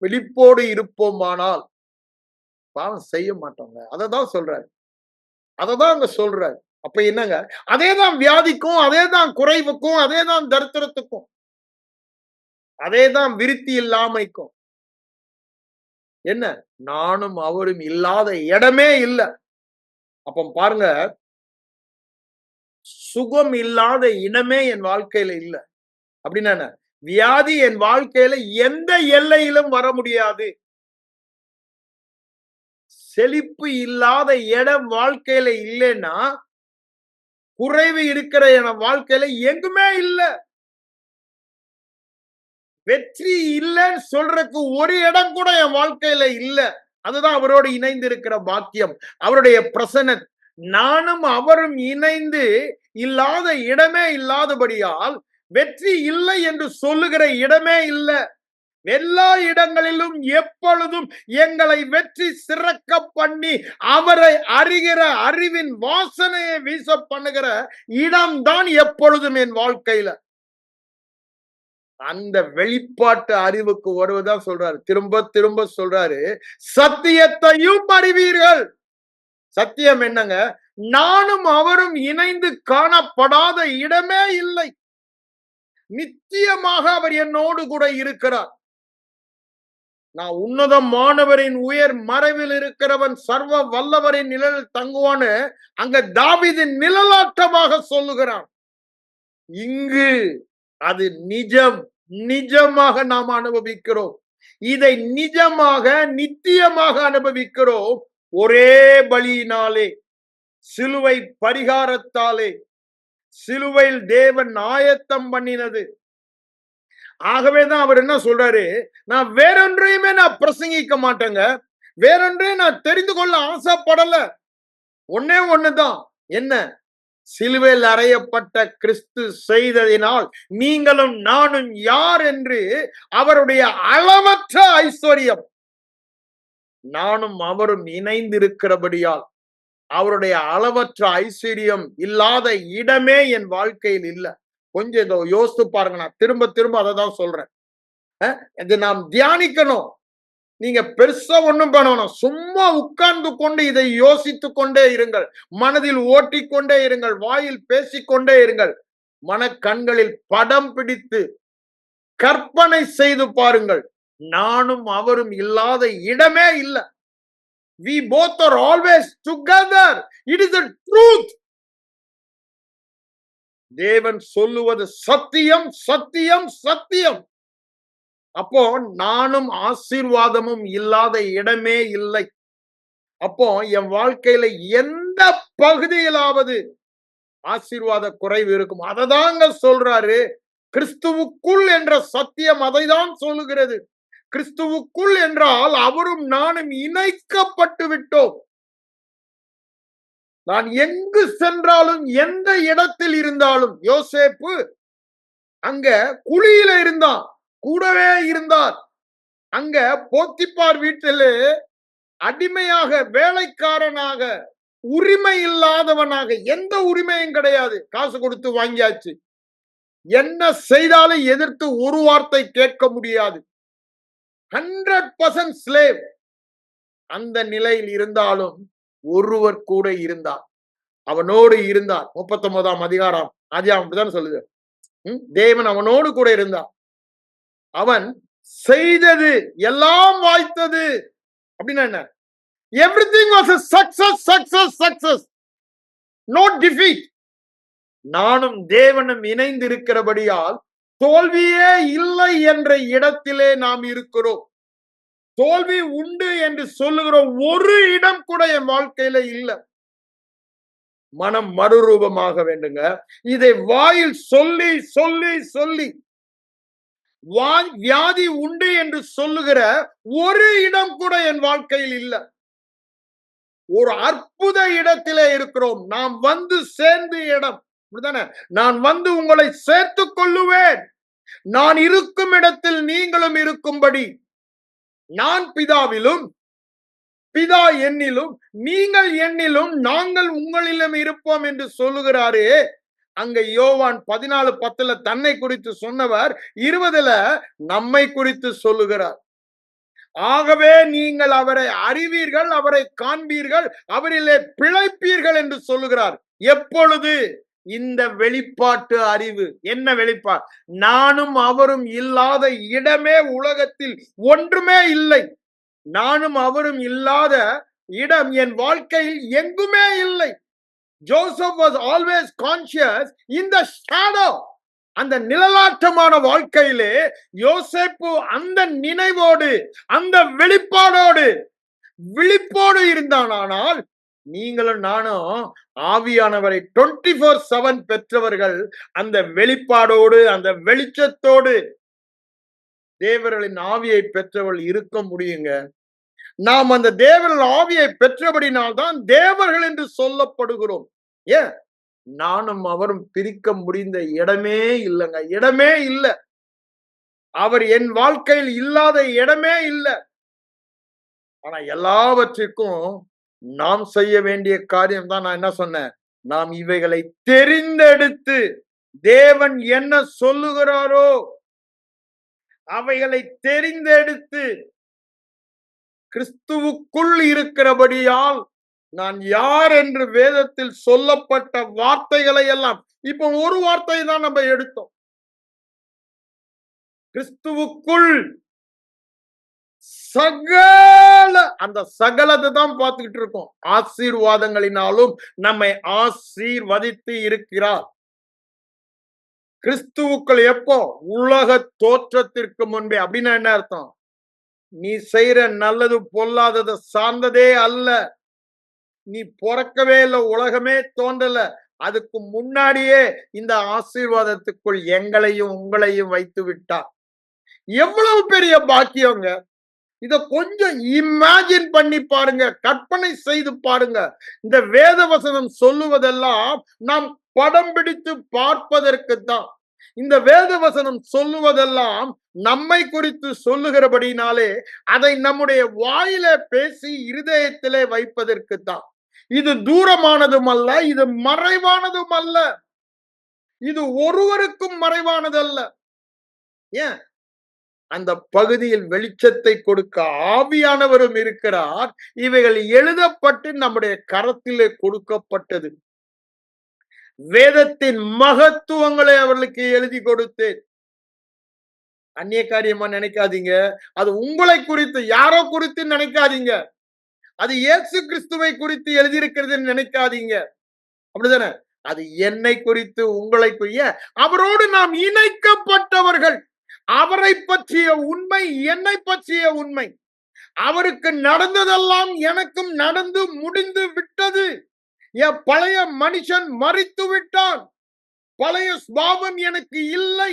Speaker 1: விழிப்போடு இருப்போமானால் பாவம் செய்ய மாட்டோங்க. அததான் சொல்றாரு, அததான் அங்க சொல்றாரு. அப்ப என்னங்க? அதேதான் வியாதிக்கும், அதேதான் குறைவுக்கும், அதேதான் தரித்திரத்துக்கும், அதேதான் விருத்தி இல்லாமைக்கும். என்ன? நானும் அவரும் இல்லாத இடமே இல்லை. அப்ப பாருங்க, சுகம் இல்லாத இடமே என் வாழ்க்கையில இல்லை. அப்படின்னா என்ன? வியாதி என் வாழ்க்கையில எந்த எல்லையிலும் வர முடியாது. செழிப்பு இல்லாத இடம் வாழ்க்கையில இல்லைன்னா, குறைவு இருக்கிற என் வாழ்க்கையில எங்குமே இல்லை. வெற்றி இல்லைன்னு சொல்றதுக்கு ஒரு இடம் கூட என் வாழ்க்கையில இல்லை. அதுதான் அவரோடு இணைந்து இருக்கிற பாக்கியம், அவருடைய பிரசன்ன. நானும் அவரும் இணைந்து இல்லாத இடமே இல்லாதபடியால் வெற்றி இல்லை என்று சொல்லுகிற இடமே இல்லை. எல்லா இடங்களிலும் எப்பொழுதும் எங்களை வெற்றி சிறக்க பண்ணி அவரை அறிகிற அறிவின் வாசனையை வீச பண்ணுகிற இடம்தான் எப்பொழுதும் என் வாழ்க்கையில. அந்த வெளிப்பாட்டு அறிவுக்கு வருவதான் சொல்றாரு, திரும்ப திரும்ப சொல்றாரு, சத்தியத்தையும் அறிவீர்கள். சத்தியம் என்னங்க? நானும் அவரும் இணைந்து காணப்படாத இடமே இல்லை. நிச்சயமாக அவர் என்னோடு கூட இருக்கிறார். நான் உன்னதமானவரின் உயர் மறைவில் இருக்கிறவன் சர்வ வல்லவரின் நிழலில் தங்குவான்னு அங்க தாவீதின் நிழலாட்டமாக சொல்லுகிறான். இங்கு அது நிஜம், நிஜமாக நாம் அனுபவிக்கிறோம். இதை நிஜமாக நித்தியமாக அனுபவிக்கிறோம். ஒரே பலியினாலே, சிலுவை பரிகாரத்தாலே, சிலுவையில் தேவன் ஆயத்தம் பண்ணினது. ஆகவேதான் அவர் என்ன சொல்றாரு, நான் வேறொன்றையுமே நான் பிரசங்கிக்க மாட்டேங்க, வேறொன்றையும் நான் தெரிந்து கொள்ள ஆசைப்படல. ஒன்னே ஒண்ணுதான், என்ன? சிலுவையில் அறையப்பட்ட கிறிஸ்து செய்ததினால் நீங்களும் நானும் யார் என்று அவருடைய அளவற்ற ஐஸ்வர்யம், நானும் அவரும் இணைந்திருக்கிறபடியால் அவருடைய அளவற்ற ஐஸ்வர்யம் இல்லாத இடமே என் வாழ்க்கையில் இல்லை. கொஞ்சம் இதை யோசித்து பாருங்க. நான் திரும்ப திரும்ப அதை தான் சொல்றேன். இது நாம் தியானிக்கணும். நீங்க பெருசா ஒண்ணும் பண்ணணும், சும்மா உட்கார்ந்து கொண்டு இதை யோசித்து கொண்டே இருங்கள், மனதில் ஓட்டிக்கொண்டே இருங்கள், வாயில் பேசிக்கொண்டே இருங்கள், மனக்கண்களில் படம் பிடித்து கற்பனை செய்து பாருங்கள். நானும் அவரும் இல்லாத இடமே இல்லை. We both are always together. It is the truth. தேவன் சொல்லுவது சத்தியம், சத்தியம், சத்தியம். அப்போ நானும் ஆசீர்வாதமும் இல்லாத இடமே இல்லை. அப்போ என் வாழ்க்கையில எந்த பகுதியிலாவது ஆசீர்வாத குறைவு இருக்கும். அதை தாங்க சொல்றாரு. கிறிஸ்துவுக்குள் என்ற சத்தியம் அதை தான் சொல்லுகிறது. கிறிஸ்துவுக்குள் என்றால் அவரும் நானும் இணைக்கப்பட்டு விட்டோம். நான் எங்கு சென்றாலும், எந்த இடத்தில் இருந்தாலும், யோசேப்பு அங்க குழியில இருந்தான், கூடவே இருந்தார். அங்க போத்திப்பார் வீட்டிலே அடிமையாக, வேலைக்காரனாக, உரிமை இல்லாதவனாக, எந்த உரிமையும் கிடையாது, காசு கொடுத்து வாங்கியாச்சு. என்ன செய்தாலும் எதிர்த்து ஒரு வார்த்தை கேட்க முடியாது. 100% ஸ்லேவ். அந்த நிலையில் இருந்தாலும் ஒருவர் கூட இருந்தார், அவனோடு இருந்தார். 39ஆம் அதிகாரம் ஆதியாகமம் அப்படிதான் சொல்லுது. தேவன் அவனோடு கூட இருந்தார். அவன் செய்தது எல்லாம் வாய்த்தது. அப்படின்னா என்ன? Everything was a success, success, success. No defeat. நானும் தேவனும் இணைந்து இருக்கிறபடியால் தோல்வியே இல்லை என்ற இடத்திலே நாம் இருக்கிறோம். தோல்வி உண்டு என்று சொல்லுகிற ஒரு இடம் கூட என் வாழ்க்கையில இல்லை. மனம் மறுரூபமாக வேண்டுங்க. இதை வாயில் சொல்லி சொல்லி சொல்லி வியாதி உண்டு என்று சொல்லுகிற ஒரு இடம் கூட என் வாழ்க்கையில் இல்லை. ஒரு அற்புத இடத்திலே இருக்கிறோம். நாம் வந்து சேர்ந்த இடம் அப்படித்தானே? நான் வந்து உங்களை சேர்த்துக் கொள்ளுவேன், நான் இருக்கும் இடத்தில் நீங்களும் இருக்கும்படி, நான் பிதாவிலும் பிதா என்னிலும் நீங்கள் என்னிலும் நாங்கள் உங்களிலும் இருப்போம் என்று சொல்லுகிறாரே. அங்க யோவான் 14:10 தன்னை குறித்து சொன்னவர் 20 நம்மை குறித்து சொல்லுகிறார். ஆகவே நீங்கள் அவரை அறிவீர்கள், அவரை காண்பீர்கள், அவரிலே பிழைப்பீர்கள் என்று சொல்லுகிறார். எப்பொழுது? இந்த வெளிப்பாட்டு அறிவு. என்ன வெளிப்பாடு? நானும் அவரும் இல்லாத இடமே உலகத்தில் ஒன்றுமே இல்லை. நானும் அவரும் இல்லாத இடம் என் வாழ்க்கையில் எங்குமே இல்லை. Joseph was always conscious in the shadow. அந்த நிழலாட்டமான வாழ்க்கையிலே யோசேப்பு அந்த நினைவோடு, அந்த வெளிப்பாடோடு, விழிப்போடு இருந்தானால், நீங்களும் நானும் ஆவியானவரை 24/7 பெற்றவர்கள். அந்த வெளிப்பாடோடு, அந்த வெளிச்சத்தோடு தேவர்களின் ஆவியை பெற்றவர்கள் இருக்க முடியுங்க. நாம் அந்த தேவன் ஆவியை பெற்றபடினால்தான் தேவர்கள் என்று சொல்லப்படுகிறோம். ஏன்? நானும் அவரும் பிரிக்க முடிந்த இடமே இல்லைங்க. இடமே இல்லை. அவர் என் வாழ்க்கையில் இல்லாத இடமே இல்லை. ஆனா எல்லாவற்றிற்கும் நாம் செய்ய வேண்டிய காரியம் தான் நான் என்ன சொன்னேன், நாம் இவைகளை தெரிந்தெடுத்து தேவன் என்ன சொல்லுகிறாரோ அவைகளை தெரிந்தெடுத்து கிறிஸ்துவுக்குள் இருக்கிறபடியால் நான் யார் என்று வேதத்தில் சொல்லப்பட்ட வார்த்தைகளை எல்லாம், இப்ப ஒரு வார்த்தை தான் நம்ம எடுத்தோம். கிறிஸ்துவுக்குள் சகல, அந்த சகலத்தை தான் பார்த்துக்கிட்டு இருக்கோம். ஆசீர்வாதங்களினாலும் நம்மை ஆசீர்வதித்து இருக்கிறார். கிறிஸ்துவுக்குள் எப்போ? உலக தோற்றத்திற்கு முன்பே. அப்படின்னா என்ன அர்த்தம்? நீ செய்யற நல்லது பொல்லாததை சார்ந்ததே அல்ல. நீ பிறக்கவே இல்லை, உலகமே தோன்றல, அதுக்கு முன்னாடியே இந்த ஆசீர்வாதத்துக்குள் எங்களையும் உங்களையும் வைத்து விட்டார். எவ்வளவு பெரிய பாக்கியங்க! இத கொஞ்சம் இமேஜின் பண்ணி பாருங்க, கற்பனை செய்து பாருங்க. இந்த வேத வசனம் சொல்லுவதெல்லாம் நாம் படம் பிடித்து பார்ப்பதற்கு தான். இந்த வேத வசனம் சொல்லுவதெல்லாம் நம்மை குறித்து சொல்லுகிறபடினாலே அதை நம்முடைய வாயில பேசி இருதயத்திலே வைப்பதற்கு தான். இது தூரமானதும் அல்ல, இது மறைவானதும் அல்ல, இது ஒருவருக்கும் மறைவானது அல்ல. ஏன்? அந்த பகுதியில் வெளிச்சத்தை கொடுக்க ஆவியானவரும் இருக்கிறார். இவைகள் எழுதப்பட்டு நம்முடைய கரத்திலே கொடுக்கப்பட்டது. வேதத்தின் மகத்துவங்களை அவர்களுக்கு எழுதி கொடுத்தேன். அந்நிய காரியமா நினைக்காதீங்க. அது உங்களை குறித்து, யாரோ குறித்து நினைக்காதீங்க. அது இயேசு கிறிஸ்துவை குறித்து எழுதியிருக்கிறது நினைக்காதீங்க. அப்படிதானே? அது என்னை குறித்து, உங்களை குறித்து. அவரோடு நாம் இணைக்கப்பட்டவர்கள். அவரை பற்றிய உண்மை என்னை பற்றிய உண்மை. அவருக்கு நடந்ததெல்லாம் எனக்கும் நடந்து முடிந்து விட்டது. என் பழைய மனுஷன் மரித்து விட்டான். பழைய சுபாவம் எனக்கு இல்லை.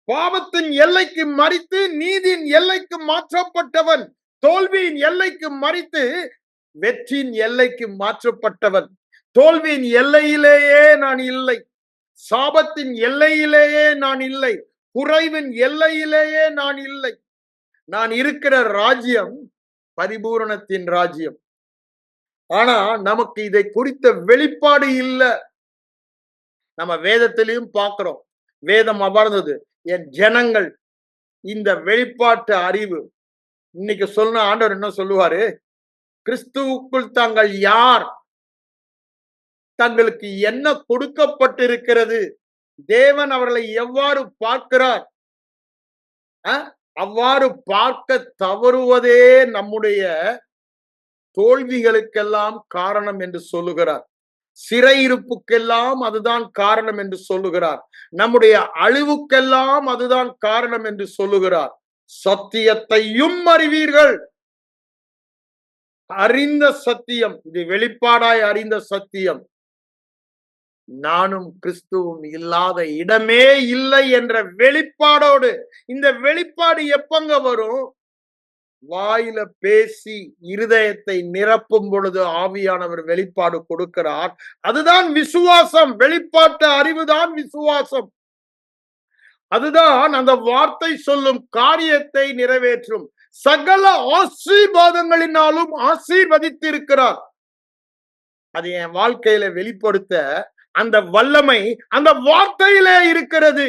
Speaker 1: பாவத்தின் எல்லைக்கு மரித்து நீதியின் எல்லைக்கு மாற்றப்பட்டவன். தோல்வியின் எல்லைக்கு மரித்து வெற்றியின் எல்லைக்கு மாற்றப்பட்டவன். தோல்வியின் எல்லையிலேயே நான் இல்லை. சாபத்தின் எல்லையிலேயே நான் இல்லை. குறைவின் எல்லையிலேயே நான் இல்லை. நான் இருக்கிற ராஜ்யம் பரிபூரணத்தின் ராஜ்யம். ஆனா நமக்கு இதை குறித்த வெளிப்பாடு இல்லை. நம்ம வேதத்திலையும் பார்க்கிறோம். வேதம் அமர்ந்தது, என் ஜனங்கள் இந்த வெளிப்பாட்டு அறிவு. இன்னைக்கு சொன்ன ஆண்டவர் என்ன சொல்லுவாரு? கிறிஸ்துவுக்குள் தாங்கள் யார், தங்களுக்கு என்ன கொடுக்கப்பட்டிருக்கிறது, தேவன் அவர்களை எவ்வாறு பார்க்கிறார், அவ்வாறு பார்க்க தவறுவதே நம்முடைய தோல்விகளுக்கெல்லாம் காரணம் என்று சொல்லுகிறார். சிறையிருப்புக்கெல்லாம் அதுதான் காரணம் என்று சொல்லுகிறார். நம்முடைய அழிவுக்கெல்லாம் அதுதான் காரணம் என்று சொல்லுகிறார். சத்தியத்தையும் அறிவீர்கள். அறிந்த சத்தியம், இது வெளிப்பாடாய் அறிந்த சத்தியம். நானும் கிறிஸ்துவும் இல்லாத இடமே இல்லை என்ற வெளிப்பாடோடு. இந்த வெளிப்பாடு எப்பங்க வரும்? வாயில பேசி இருதயத்தை நிரப்பும் பொழுது ஆவியானவர் வெளிப்பாடு கொடுக்கிறார். அதுதான் விசுவாசம். வெளிப்பாட்டு அறிவுதான் விசுவாசம். அதுதான் அந்த வார்த்தை சொல்லும் காரியத்தை நிறைவேற்றும். சகல ஆசீர்வாதங்களினாலும் ஆசீர்வதித்திருக்கிறார். அது என் வாழ்க்கையில வெளிப்படுத்த அந்த வல்லமை அந்த வார்த்தையிலே இருக்கிறது.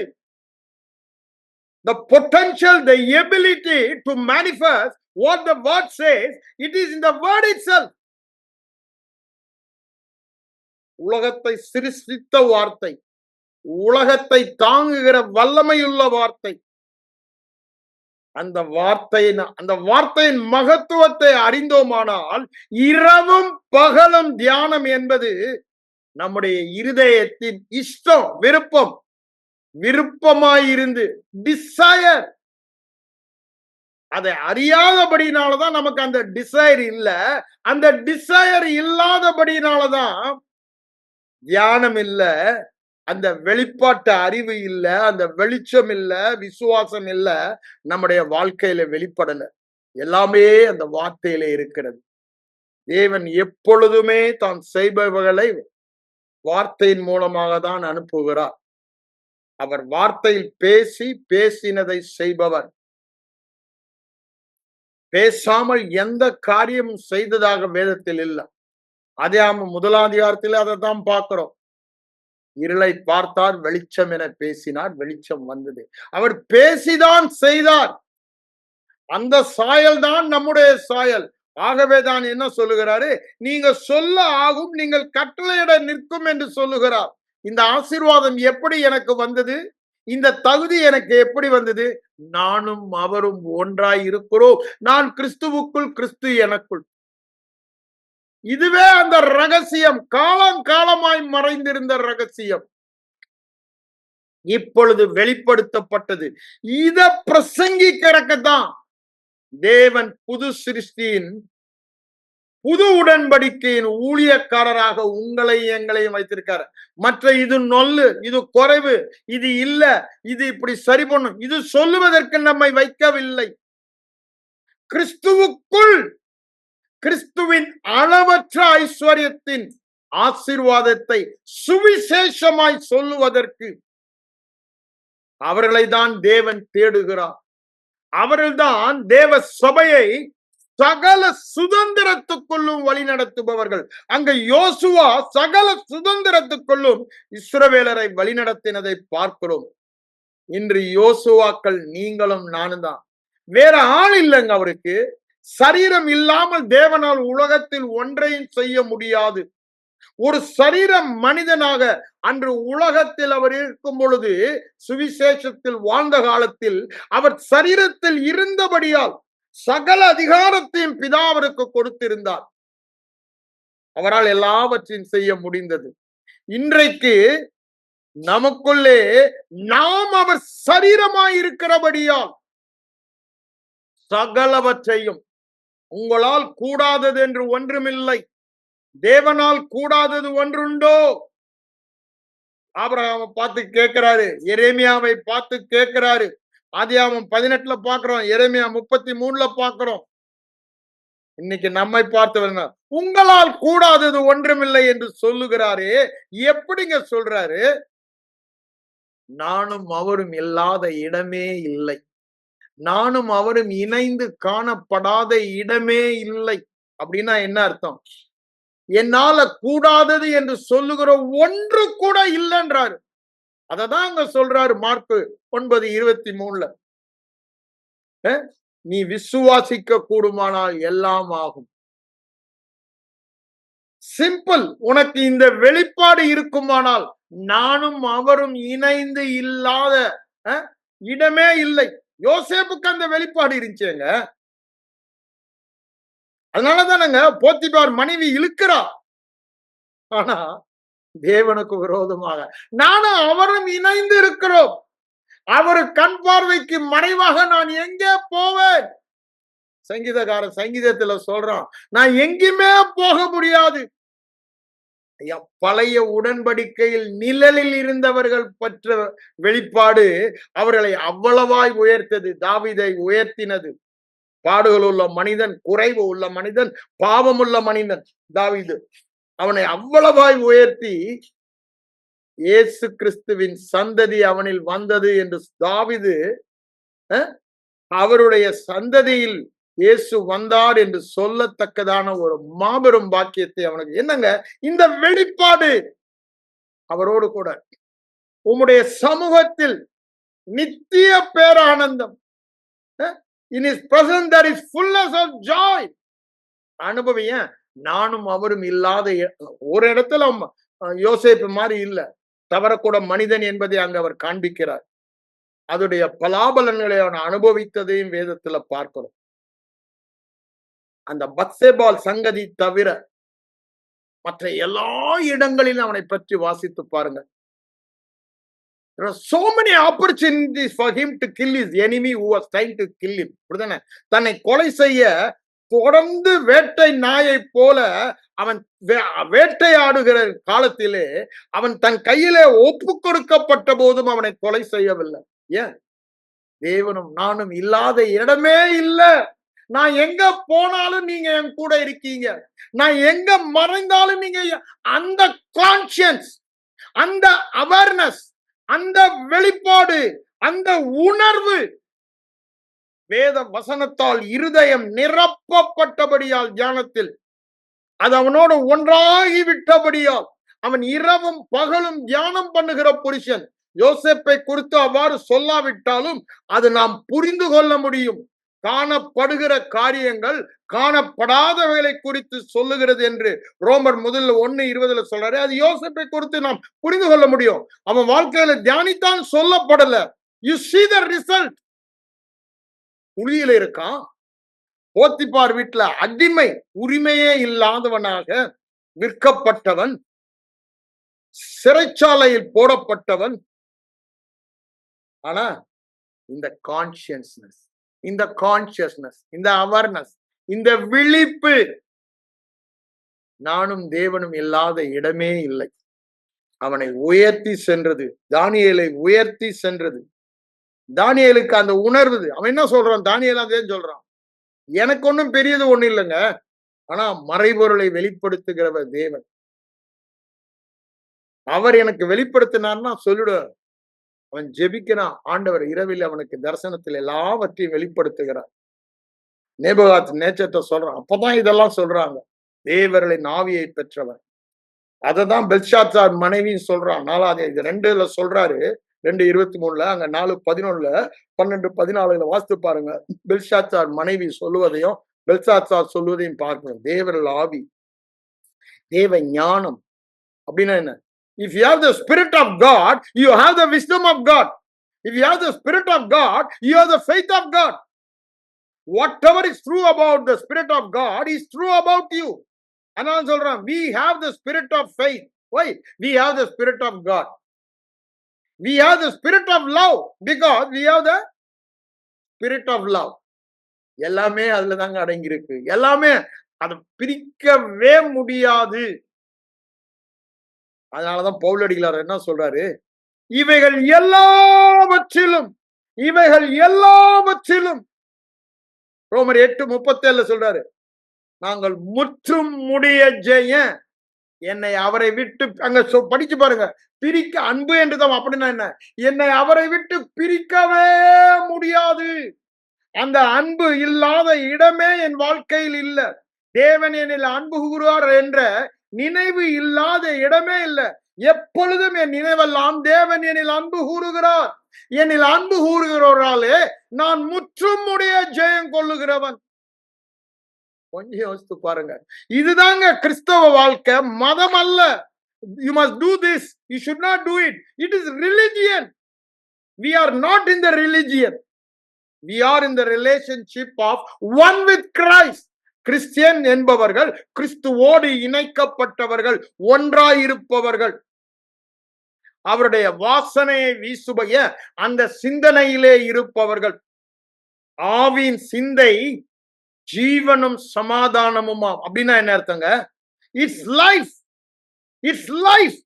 Speaker 1: The potential, the ability to manifest what the word says, it is in the word itself. உலகத்தை சிருஷ்டித்த வார்த்தை, உலகத்தை தாங்குகிற வல்லமையுள்ள வார்த்தை. அந்த வார்த்தையின் மகத்துவத்தை அறிந்தோமானால் இரவும் பகலும் தியானம் என்பது நம்முடைய இருதயத்தின் இஷ்டம், விருப்பம், விருப்பமாயிருந்து டிசையர். அதை அறியாதபடினாலதான் நமக்கு அந்த டிசைர் இல்ல. அந்த டிசையர் இல்லாதபடினாலதான் தியானம் இல்ல, அந்த வெளிப்பாட்டு அறிவு இல்ல, அந்த வெளிச்சம் இல்ல, விசுவாசம் இல்ல, நம்முடைய வாழ்க்கையில வெளிப்படல. எல்லாமே அந்த வார்த்தையிலே இருக்கிறது. தேவன் எப்பொழுதுமே தான் செய்பவர்களை வார்த்தையின் மூலமாக தான் அனுப்புகிறார். அவர் வார்த்தையில் பேசி பேசினதை செய்பவர். பேசாமல் எந்த காரியமும் செய்ததாக வேதத்தில் இல்லை. ஆதியாகமம் 1 அதிகாரத்தில் அதைத்தான் பார்க்கிறோம். இருளை பார்த்தார், வெளிச்சம் என பேசினார், வெளிச்சம் வந்தது. அவர் பேசிதான் செய்தார். அந்த சாயல் தான் நம்முடைய சாயல். ஆகவே தான் என்ன சொல்லுகிறாரு, நீங்க சொல்ல ஆகும், நீங்கள் கட்டளையிட நிற்கும் என்று சொல்லுகிறார். இந்த ஆசீர்வாதம் எப்படி எனக்கு வந்தது? இந்த தகுதி எனக்கு எப்படி வந்தது? நானும் அவரும் ஒன்றாய் இருக்கிறோம். நான் கிறிஸ்துவுக்குள், கிறிஸ்து எனக்குள். இதுவே அந்த ரகசியம், காலம் காலமாய் மறைந்திருந்த ரகசியம் இப்பொழுது வெளிப்படுத்தப்பட்டது. இத பிரசங்கிக்கிறதுதான் தேவன் புது சிருஷ்டியின், புது உடன்படிக்கையின் ஊழியக்காரராக உங்களை எங்களையும் வைத்திருக்காரு. மற்ற இது நொல்லு, இது குறைவு, இது இல்ல, இது இப்படி சரி பண்ணும், இது சொல்லுவதற்கு நம்மை வைக்கவில்லை. கிறிஸ்துவுக்குள் கிறிஸ்துவின் அளவற்ற ஐஸ்வர்யத்தின் ஆசீர்வாதத்தை சுவிசேஷமாய் சொல்லுவதற்கு அவர்களை தான் தேவன் தேடுகிறார். அவர்கள்தான் தேவ சபையை சகல சுதந்திரத்துக்குள்ளும் வழி நடத்துபவர்கள். அங்க யோசுவா சகல சுதந்திரத்துக்குள்ளும் இஸ்ரவேலரை வழிநடத்தினதை பார்க்கிறோம். இன்று யோசுவாக்கள் நீங்களும் நானும் தான். வேற ஆள் இல்லைங்க. அவருக்கு சரீரம் இல்லாமல் தேவனால் உலகத்தில் ஒன்றையும் செய்ய முடியாது. ஒரு சரீர மனிதனாக அன்று உலகத்தில் அவர் இருக்கும் பொழுது, சுவிசேஷத்தில் வாழ்ந்த காலத்தில் அவர் சரீரத்தில் இருந்தபடியால் சகல அதிகாரத்தையும் பிதா அவருக்கு கொடுத்திருந்தார். அவரால் எல்லாவற்றையும் செய்ய முடிந்தது. இன்றைக்கு நமக்குள்ளே நாம் அவர் சரீரமாய் இருக்கிறபடியால் சகலவற்றையும், உங்களால் கூடாதது என்று ஒன்றுமில்லை, தேவனால் கூடாதது ஒன்றுண்டோ? ஆபிரகாமை பார்த்து கேட்கிறாரு, எரேமியாவை பார்த்து கேட்கிறாரு. ஆதியாகமம் 18 பார்க்கிறோம், எரேமியா 33 பார்க்கிறோம். இன்னைக்கு நம்மை பார்த்து உங்களால் கூடாதது ஒன்றுமில்லை என்று சொல்லுகிறாரே, எப்படிங்க சொல்றாரு? நானும் அவரும் இல்லாத இடமே இல்லை, நானும் அவரும் இணைந்து காணப்படாத இடமே இல்லை. அப்படின்னா என்ன அர்த்தம்? என்னால கூடாதது என்று சொல்லுகிற ஒன்று கூட இல்லைன்றாரு. அததான் அங்க சொல்றாரு மார்க்கு 9:23. நீ விசுவாசிக்க கூடுமானால் எல்லாம் ஆகும். சிம்பிள். உனக்கு இந்த வெளிப்பாடு இருக்குமானால் நானும் அவரும் இணைந்து இல்லாத இடமே இல்லை. யோசேப்புக்கு அந்த வெளிப்பாடு இருந்துச்சுங்க. அதனாலதானங்க போத்திபார் மனைவி இழுக்கிறா. ஆனா தேவனுக்கு விரோதமாக நானும் அவரும் இணைந்து இருக்கிறோம். அவரு கண் பார்வைக்கு மறைவாக நான் எங்கே போவேன்? சங்கீதக்காரன் சங்கீதத்துல சொல்றான், நான் எங்குமே போக முடியாது. பழைய உடன்படிக்கையில் நிழலில் இருந்தவர்கள் பற்ற வெளிப்பாடு அவர்களை அவ்வளவாய் உயர்த்தது. தாவீதை உயர்த்தினது. பாடுகள் உள்ள மனிதன், குறைவு உள்ள மனிதன், பாவம் உள்ள மனிதன் தாவீது. அவனை அவ்வளவாய் உயர்த்தி இயேசு கிறிஸ்துவின் சந்ததி அவனில் வந்தது என்று தாவீது, அவருடைய சந்ததியில் இயேசு வந்தார் என்று சொல்லத்தக்கதான ஒரு மாபெரும் பாக்கியத்தை அவனுக்கு. என்னங்க இந்த வெளிப்பாடு? அவரோடு கூட உம்முடைய சமூகத்தில் நித்திய பேரானந்தம். In his presence there is fullness of joy. அனுபவிய. நானும் அவரும் இல்லாத ஒரு இடத்துல யோசேப்பு மாதிரி இல்ல, தவறக்கூட மனிதன் என்பதை அங்கு அவர் காண்பிக்கிறார். அதோடைய பலாபலன்களை அவன் அனுபவித்ததையும் வேதத்துல பார்க்கிறோம். அந்த பத்சேபால் சங்கதி தவிர மற்ற எல்லா இடங்களிலும் அவனை பற்றி வாசித்து பாருங்க. There are so many opportunities for him to kill his enemy who was trying to kill him. தன்னை கொலை செய்ய தொடர்ந்து வேட்டை நாயை போல அவன் வேட்டையாடுகிற காலத்திலே அவன் தன் கையிலே ஒப்பு கொடுக்கப்பட்ட போதும் அவனை கொலை செய்யவில்லை. ஏன்? தேவனும் நானும் இல்லாத இடமே இல்லை. நான் எங்க போனாலும் நீங்க என் கூட இருக்கீங்க, நான் எங்க மறைந்தாலும் நீங்க. அந்த கான்சியன்ஸ், அந்த அவேர்னஸ், அந்த வெளிப்பாடு, அந்த உணர்வு வேத வசனத்தால் இருதயம் நிரப்பப்பட்டபடியால் தியானத்தில் அது அவனோடு ஒன்றாகி விட்டபடியால் அவன் இரவும் பகலும் தியானம் பண்ணுகிற புருஷன். யோசேப்பை குறித்து அவ்வாறு சொல்லாவிட்டாலும் அது நாம் புரிந்து கொள்ள முடியும். காணப்படுகிற காரியங்கள் காணப்படாதவைகளை குறித்து சொல்லுகிறது என்று ரோமர் 1:20 சொல்றாரு. அது யோசேப்பை குறித்து நாம் புரிந்து கொள்ள முடியும். அவன் வாழ்க்கையில தியானித்தான் சொல்லப்படல. You see the result. குழியில இருக்கான், போத்திபார் வீட்டுல அடிமை, உரிமையே இல்லாதவனாக விற்கப்பட்டவன், சிறைச்சாலையில் போடப்பட்டவன். ஆனா இந்த கான்சியஸ்னஸ், இந்த கான்சியஸ்னஸ், இந்த அவேர்னஸ், இந்த விழிப்பு, நானும் தேவனும் இல்லாத இடமே இல்லை, அவனை உயர்த்தி சென்றது. தானியேலை உயர்த்தி சென்றது. தானியேலுக்கு அந்த உணர்வு. அவன் என்ன சொல்றான்? தானியேல் அதே சொல்றான், எனக்கு ஒன்றும் பெரியது ஒண்ணு இல்லைங்க, ஆனா மறைபொருளை வெளிப்படுத்துகிறவர் தேவன், அவர் எனக்கு வெளிப்படுத்தினார்னா சொல்லிடுவார். அவன் ஜெபிக்கிறான், ஆண்டவர் இரவில் அவனுக்கு தரிசனத்தில் எல்லாவற்றையும் வெளிப்படுத்துகிறார். நேபுகாத் நேச்சத்தை சொல்றான். அப்பதான் இதெல்லாம் சொல்றாங்க, தேவர்களின் ஆவியை பெற்றவர். அததான் பெல்ஷாத்சார் மனைவி சொல்றான். 4 இது 2 சொல்றாரு, 2:23 அங்க 4:11 12:14 வாசித்து பாருங்க. பெல்ஷாத்சார் மனைவி சொல்லுவதையும் பெல்ஷாத்சார் சொல்லுவதையும் பார்க்கணும். தேவர்கள் ஆவி, தேவ ஞானம் அப்படின்னா என்ன? If you have the spirit of God, you have the wisdom of God. If you have the spirit of God, you have the faith of God. Whatever is true about the spirit of God is true about you. அதான் சொல்றான், we have the spirit of faith. Why? We have the spirit of God. We have the spirit of love because we have the spirit of love. எல்லாமே அதுல தாங்க அடங்கி இருக்கு. எல்லாமே அதை பிரிக்கவே முடியாது. அதனாலதான் பவுலடிகளார் என்ன சொல்றாரு? இவைகள் எல்லாவற்றிலும், இவைகள் எல்லாவற்றிலும், ரோமர் 8:37 சொல்றாரு, நாங்கள் முற்றும் முடிய ஜெய என்னை அவரை விட்டு, அங்க படிச்சு பாருங்க, பிரிக்க அன்பு என்றுதான். அப்படின்னா என்ன? என்னை அவரை விட்டு பிரிக்கவே முடியாது. அந்த அன்பு இல்லாத இடமே என் வாழ்க்கையில் இல்ல. தேவன் என்னில் அன்பு கூறுவார் என்ற நினைவு இல்லாத இடமே இல்லை. எப்பொழுதும் என் நினைவெல்லாம் தேவன் என்னில் அன்பு கூறுகிறார். என்னில் அன்பு கூறுகிறவராலே நான் முற்றும் முடிய ஜெயம் கொள்ளுகிறவன். கொஞ்சம் யோசித்து பாருங்க. இதுதாங்க கிறிஸ்தவ வாழ்க்கை, மதம் அல்ல. You must do this, you should not do it. It is religion. We are not in the religion. We are in the relationship of one with Christ. Christian என்பவர்கள் கிறிஸ்துவோடு இணைக்கப்பட்டவர்கள், ஒன்றாயிருப்பவர்கள், அவருடைய வாசனையை வீசுபய அந்த சிந்தனையிலே இருப்பவர்கள். ஆவியின் சிந்தை ஜீவனும் சமாதானமுமா. அப்படின்னா என்ன அர்த்தங்க? It's life, it's life.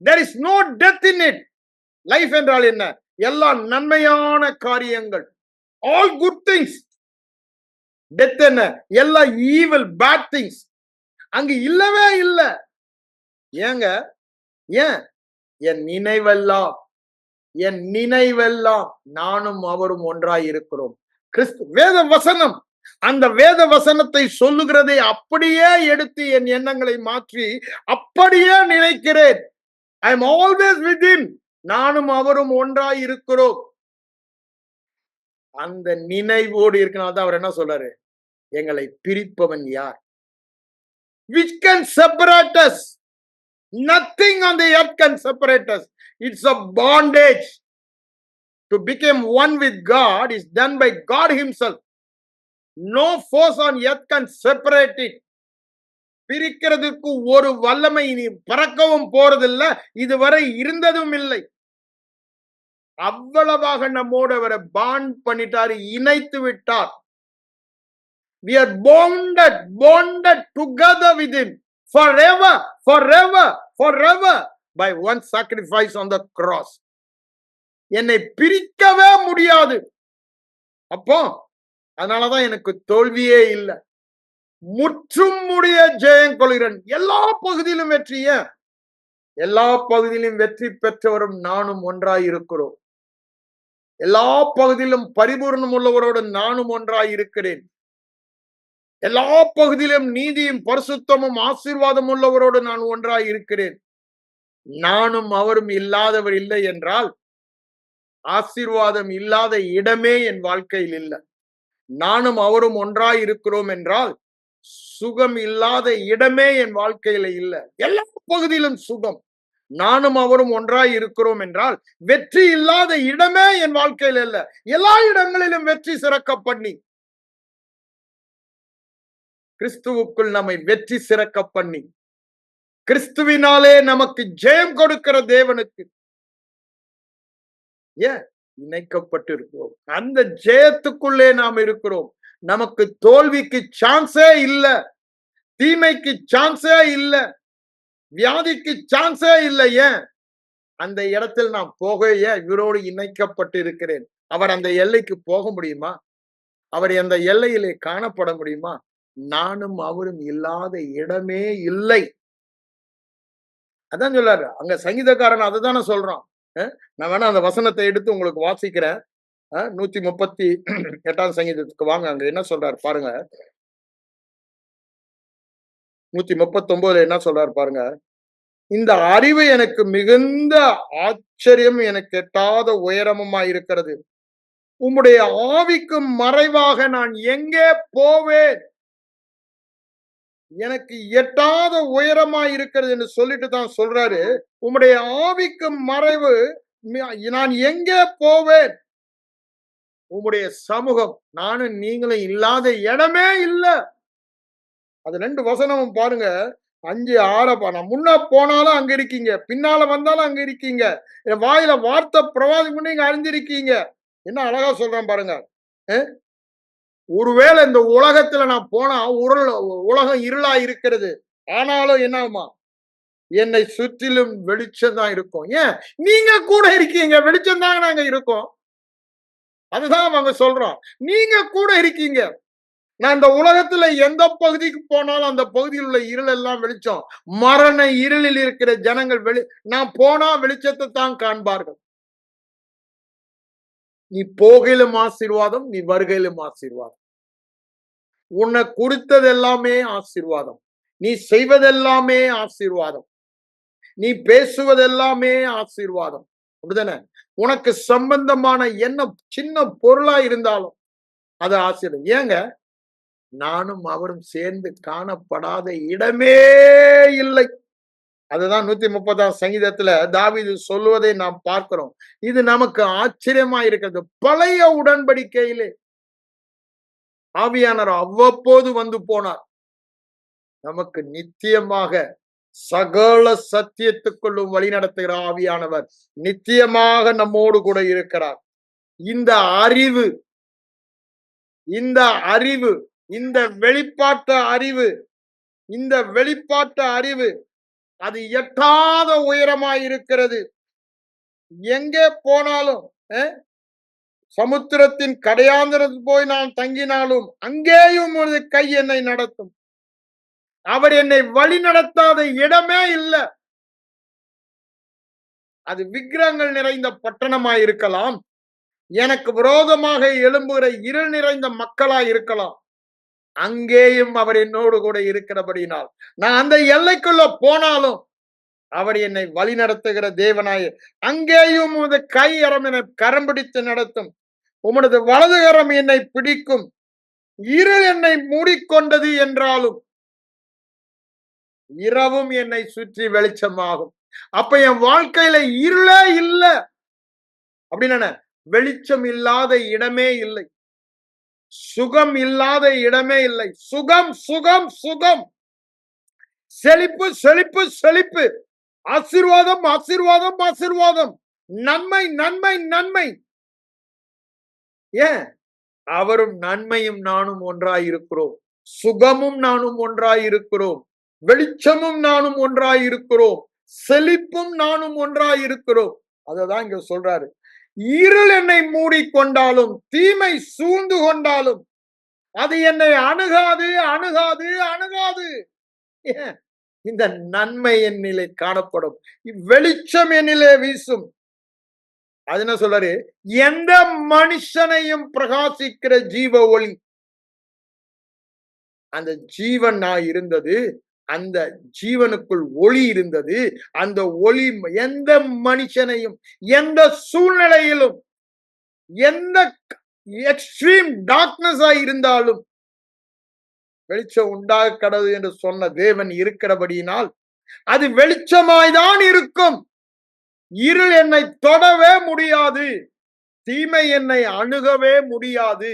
Speaker 1: There is no death in it. Life என்றால் என்ன? எல்லா நன்மையான காரியங்கள், ஆல் குட் திங்ஸ். டெத் என்ன? எல்லா ஈவில் பேட் திங்ஸ் அங்கு இல்லவே இல்லை. ஏங்க? ஏன்? என் நினைவெல்லாம், என் நினைவெல்லாம் நானும் அவரும் ஒன்றாய் இருக்கிறோம். கிறிஸ்து வேத வசனம், அந்த வேத வசனத்தை சொல்லுகிறதை அப்படியே எடுத்து என் எண்ணங்களை மாற்றி அப்படியே நினைக்கிறேன். I am always with him. நானும் அவரும் ஒன்றாய் இருக்கிறோம். அந்த நினைவோடு இருக்கனால்தான் அவர் என்ன சொல்றாரு? எங்களை பிரிப்பவன் யார்? Which can separate us? Nothing on the earth can separate us. It's a bondage. To become one with God is done by God himself. No force on earth can separate it. பிரிக்கிறதுக்கு ஒரு வல்லமை நீ பறக்கவும் போறதில்லை, இதுவரை இருந்ததும் இல்லை. அவ்வளவாக நம்மோடு அவரை பாண்ட் பண்ணிட்டாரு, இணைத்து விட்டார். We are bonded together with him forever, forever, forever by one sacrifice on the cross. என்னை பிரிக்கவே முடியாது. அப்போ அதனாலதான் எனக்கு தோல்வியே இல்லை. முற்றும் முடிய ஜெயம் கொள்கிறேன். எல்லா பகுதியிலும் வெற்றிய, எல்லா பகுதியிலும் வெற்றி பெற்றவரும் நானும் ஒன்றாய் இருக்கிறோம். எல்லா பகுதியிலும் பரிபூர்ணம் உள்ளவரோடு நானும் ஒன்றாய் இருக்கிறேன். எல்லா பகுதியிலும் நீதியும் பரிசுத்தமும் ஆசீர்வாதம் உள்ளவரோடு நான் ஒன்றாய் இருக்கிறேன். நானும் அவரும் இல்லாதவர் இல்லை என்றால் ஆசீர்வாதம் இல்லாத இடமே என் வாழ்க்கையில் இல்லை. நானும் அவரும் ஒன்றாய் இருக்கிறோம் என்றால் சுகம் இல்லாத இடமே என் வாழ்க்கையில இல்லை. எல்லா பகுதியிலும் சுகம். நானும் அவரும் ஒன்றாய் இருக்கிறோம் என்றால் வெற்றி இல்லாத இடமே என் வாழ்க்கையில் இல்லை. எல்லா இடங்களிலும் வெற்றி சிறக்க பண்ணி, கிறிஸ்துவுக்குள் நம்மை வெற்றி சிறக்க பண்ணி, கிறிஸ்துவினாலே நமக்கு ஜெயம் கொடுக்கிற தேவனுக்கு இணைக்கப்பட்டிருக்கிறோம். அந்த ஜெயத்துக்குள்ளே நாம் இருக்கிறோம். நமக்கு தோல்விக்கு சான்ஸே இல்ல, தீமைக்கு சான்ஸே இல்ல, வியாதிக்கு சான்ஸே இல்லை. ஏன்? அந்த இடத்தில் நான் போக இவரோடு இணைக்கப்பட்டு இருக்கிறேன். அவர் அந்த எல்லைக்கு போக முடியுமா? அவர் அந்த எல்லையிலே காணப்பட முடியுமா? நானும் அவரும் இல்லாத இடமே இல்லை. அதான் சொல்றாரு அங்க சங்கீதக்காரன். அதுதானே சொல்றான். நான் வேணா அந்த வசனத்தை எடுத்து உங்களுக்கு வாசிக்கிறேன். 138ஆம் சங்கீதத்துக்கு வாங்க. அங்க என்ன சொல்றாரு பாருங்க. 139 என்ன சொல்றாரு பாருங்க. இந்த அறிவு எனக்கு மிகுந்த ஆச்சரியம், எனக்கு எட்டாத உயரமுமா இருக்கிறது. உம்முடைய ஆவிக்கு மறைவாக நான் எங்கே போவேன்? எனக்கு எட்டாத உயரமா இருக்கிறது என்று சொல்லிட்டு தான் சொல்றாரு. உம்முடைய ஆவிக்கு மறைவு நான் எங்கே போவேன்? உம்முடைய சமூகம் நானும் நீங்களும் இல்லாத இடமே இல்லை. அது 2 வசனமும் பாருங்க. 5, 6 நான் முன்ன போனாலும் அங்க இருக்கீங்க, பின்னால வந்தாலும் அங்க இருக்கீங்க, என் வாயில வார்த்தை பிரவாகம் நீங்க அறிஞ்சிருக்கீங்க. என்ன அழகா சொல்றேன் பாருங்க. ஒருவேளை இந்த உலகத்துல நான் போனா உலகம் இருளா இருக்கிறது, ஆனாலும் என்னமா என்னை சுற்றிலும் வெளிச்சம் தான் இருக்கும். ஏன்? நீங்க கூட இருக்கீங்க, வெளிச்சம் தாங்க நாங்க இருக்கோம். அதுதான் அவங்க சொல்றோம். நீங்க கூட இருக்கீங்க. நான் இந்த உலகத்துல எந்த பகுதிக்கு போனாலும் அந்த பகுதியில் உள்ள இருள் எல்லாம் வெளிச்சம். மரண இருளில் இருக்கிற ஜனங்கள் நான் போனா வெளிச்சத்தை தான் காண்பார்கள். நீ போகையிலும் ஆசீர்வாதம், நீ வருகையிலும் ஆசீர்வாதம். உன்னை குறித்தது எல்லாமே ஆசீர்வாதம். நீ செய்வதெல்லாமே ஆசீர்வாதம். நீ பேசுவதெல்லாமே ஆசீர்வாதம். அப்படிதானே? உனக்கு சம்பந்தமான என்ன சின்ன பொருளா இருந்தாலும் அது ஆசீர்வாதம். ஏங்க? நானும் அவரும் சேர்ந்து காணப்படாத இடமே இல்லை. அதுதான் 130ஆம் சங்கீதத்துல தாவீது சொல்லுவதை நாம் பார்க்கிறோம். இது நமக்கு ஆச்சரியமா இருக்கிறது. பழைய உடன்படிக்கையிலே ஆவியானவர் அவ்வப்போது வந்து போனார். நமக்கு நித்தியமாக சகல சத்தியத்துக்குள்ளும் வழி நடத்துகிற ஆவியானவர் நித்தியமாக நம்மோடு கூட இருக்கிறார். இந்த அறிவு, இந்த வெளிப்பாட்டு அறிவு அது எட்டாத உயரமாய் இருக்கிறது. எங்கே போனாலும், சமுத்திரத்தின் கடையாந்திரத்தில் போய் நான் தங்கினாலும் அங்கேயும் ஒரு கை என்னை நடத்தும். அவர் என்னை வழி நடத்தாத இடமே இல்லை. அது விக்கிரகங்கள் நிறைந்த பட்டணமாய் இருக்கலாம், எனக்கு விரோதமாக எழும்புகிற இருள் நிறைந்த மக்களாய் இருக்கலாம். அங்கேயும் அவர் என்னோடு கூட இருக்கிறபடினால் நான் அந்த எல்லைக்குள்ள போனாலும் அவர் என்னை வழி நடத்துகிற தேவனாய். அங்கேயும் உமது கை என்னை கரம் பிடித்து நடத்தும். உமது வலதுகரம் என்னை பிடிக்கும். இருள் என்னை மூடிக்கொண்டது என்றாலும் இரவும் என்னை சுற்றி வெளிச்சமாகும். அப்ப என் வாழ்க்கையில இருளே இல்லை அப்படின்னு வெளிச்சம் இல்லாத இடமே இல்லை, சுகம் இல்லாத இடமே இல்லை. சுகம் சுகம் சுகம், செழிப்பு செழிப்பு செழிப்பு, ஆசீர்வாதம் ஆசீர்வாதம் ஆசீர்வாதம், நன்மை நன்மை நன்மை. ஏன்? அவரும் நன்மையும் நானும் ஒன்றாயிருக்கிறோம், சுகமும் நானும் ஒன்றாயிருக்கிறோம், வெளிச்சமும் நானும் ஒன்றாயிருக்கிறோம், செழிப்பும் நானும் ஒன்றாயிருக்கிறோம். அததான் இங்க சொல்றாரு. இருள் என்னை மூடிக்கொண்டாலும், தீமை சூழ்ந்து கொண்டாலும் அது என்னை அணுகாது, அணுகாது, அணுகாது. ஏன்? இந்த நன்மை என்னிலே காணப்படும். வெளிச்சம் என்னிலே வீசும். அது என்ன சொல்றாரு? எந்த மனுஷனையும் பிரகாசிக்கிற ஜீவ ஒளி. அந்த ஜீவன் நான் இருந்தது. அந்த ஜீவனுக்குள் ஒளி இருந்தது. அந்த ஒளி எந்த மனுஷனையும், எந்த சூழ்நிலையிலும், எந்த எக்ஸ்ட்ரீம் டார்க்னஸா இருந்தாலும் வெளிச்சம் உண்டாக கடவுது என்று சொன்ன தேவன் இருக்கிறபடியினால் அது வெளிச்சமாய்தான் இருக்கும். இருள் என்னை தொடவே முடியாது. தீமை என்னை அணுகவே முடியாது.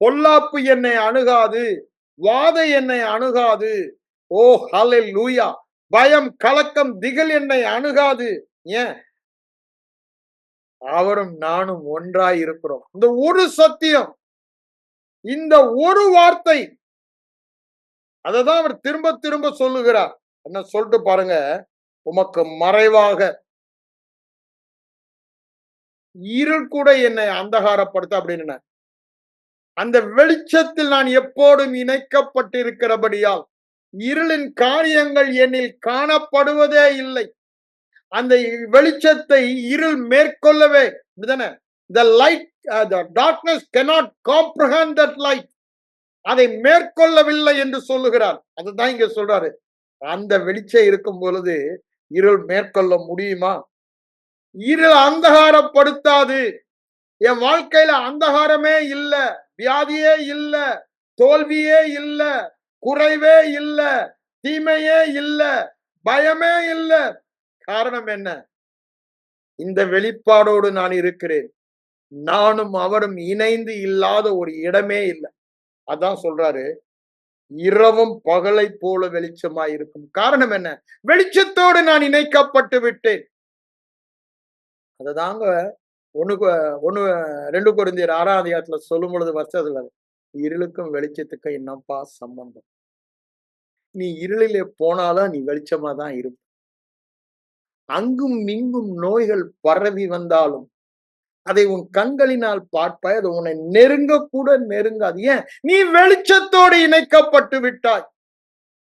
Speaker 1: பொல்லாப்பு என்னை அணுகாது. வாதை என்னை அணுகாது. ஓ ஹல்லேலூயா. பயம், கலக்கம், திகில் என்னை அணுகாது. ஏன்? அவரும் நானும் ஒன்றாய் இருக்கிறோம். இந்த ஒரு சத்தியம், இந்த ஒரு வார்த்தை, அததான் அவர் திரும்ப திரும்ப சொல்லுகிறார். என்ன சொல்லிட்டு பாருங்க, உமக்கு மறைவாக இருள் கூட என்னை அந்தகாரப்படுத்த அப்படின்னு. அந்த வெளிச்சத்தில் நான் எப்போதும் இணைக்கப்பட்டிருக்கிறபடியால் இருளின் காரியங்கள் என்னில் காணப்படுவதே இல்லை. அந்த வெளிச்சத்தை இருள் மேற்கொள்ளவே the light the darkness cannot comprehend that light. அதை மேற்கொள்ளவில்லை என்று சொல்லுகிறார். அதுதான் இங்க சொல்றாரு. அந்த வெளிச்சம் இருக்கும் பொழுது இருள் மேற்கொள்ள முடியுமா? இருள் அந்தகாரப்படுத்தாது. என் வாழ்க்கையில அந்தகாரமே இல்ல, வியாதியே இல்ல, தோல்வியே இல்ல, குறைவே இல்ல, தீமையே இல்ல, பயமே இல்ல. காரணம் என்ன? இந்த வெளிப்பாடோடு நான் இருக்கிறேன். நானும் அவரும் இணைந்து இல்லாத ஒரு இடமே இல்லை. அதான் சொல்றாரு, இரவும் பகலை போல வெளிச்சமாய் இருக்கும். காரணம் என்ன? வெளிச்சத்தோடு நான் இணைக்கப்பட்டு விட்டேன். அததாங்க 2 கொரிந்தியர் 6ஆம் அதிகாரத்துல சொல்லும் பொழுது வருஷத்துல இருளுக்கும் வெளிச்சத்துக்கும் என்னப்பா சம்பந்தம்? நீ இருளிலே போனாலும் நீ வெளிச்சமா தான் இருப்ப. அங்கும் இங்கும் நோய்கள் பரவி வந்தாலும் அதை உன் கண்களினால் பார்ப்பாய். அது உன்னை நெருங்க கூட நெருங்காது. ஏன்? நீ வெளிச்சத்தோடு இணைக்கப்பட்டு விட்டாய்.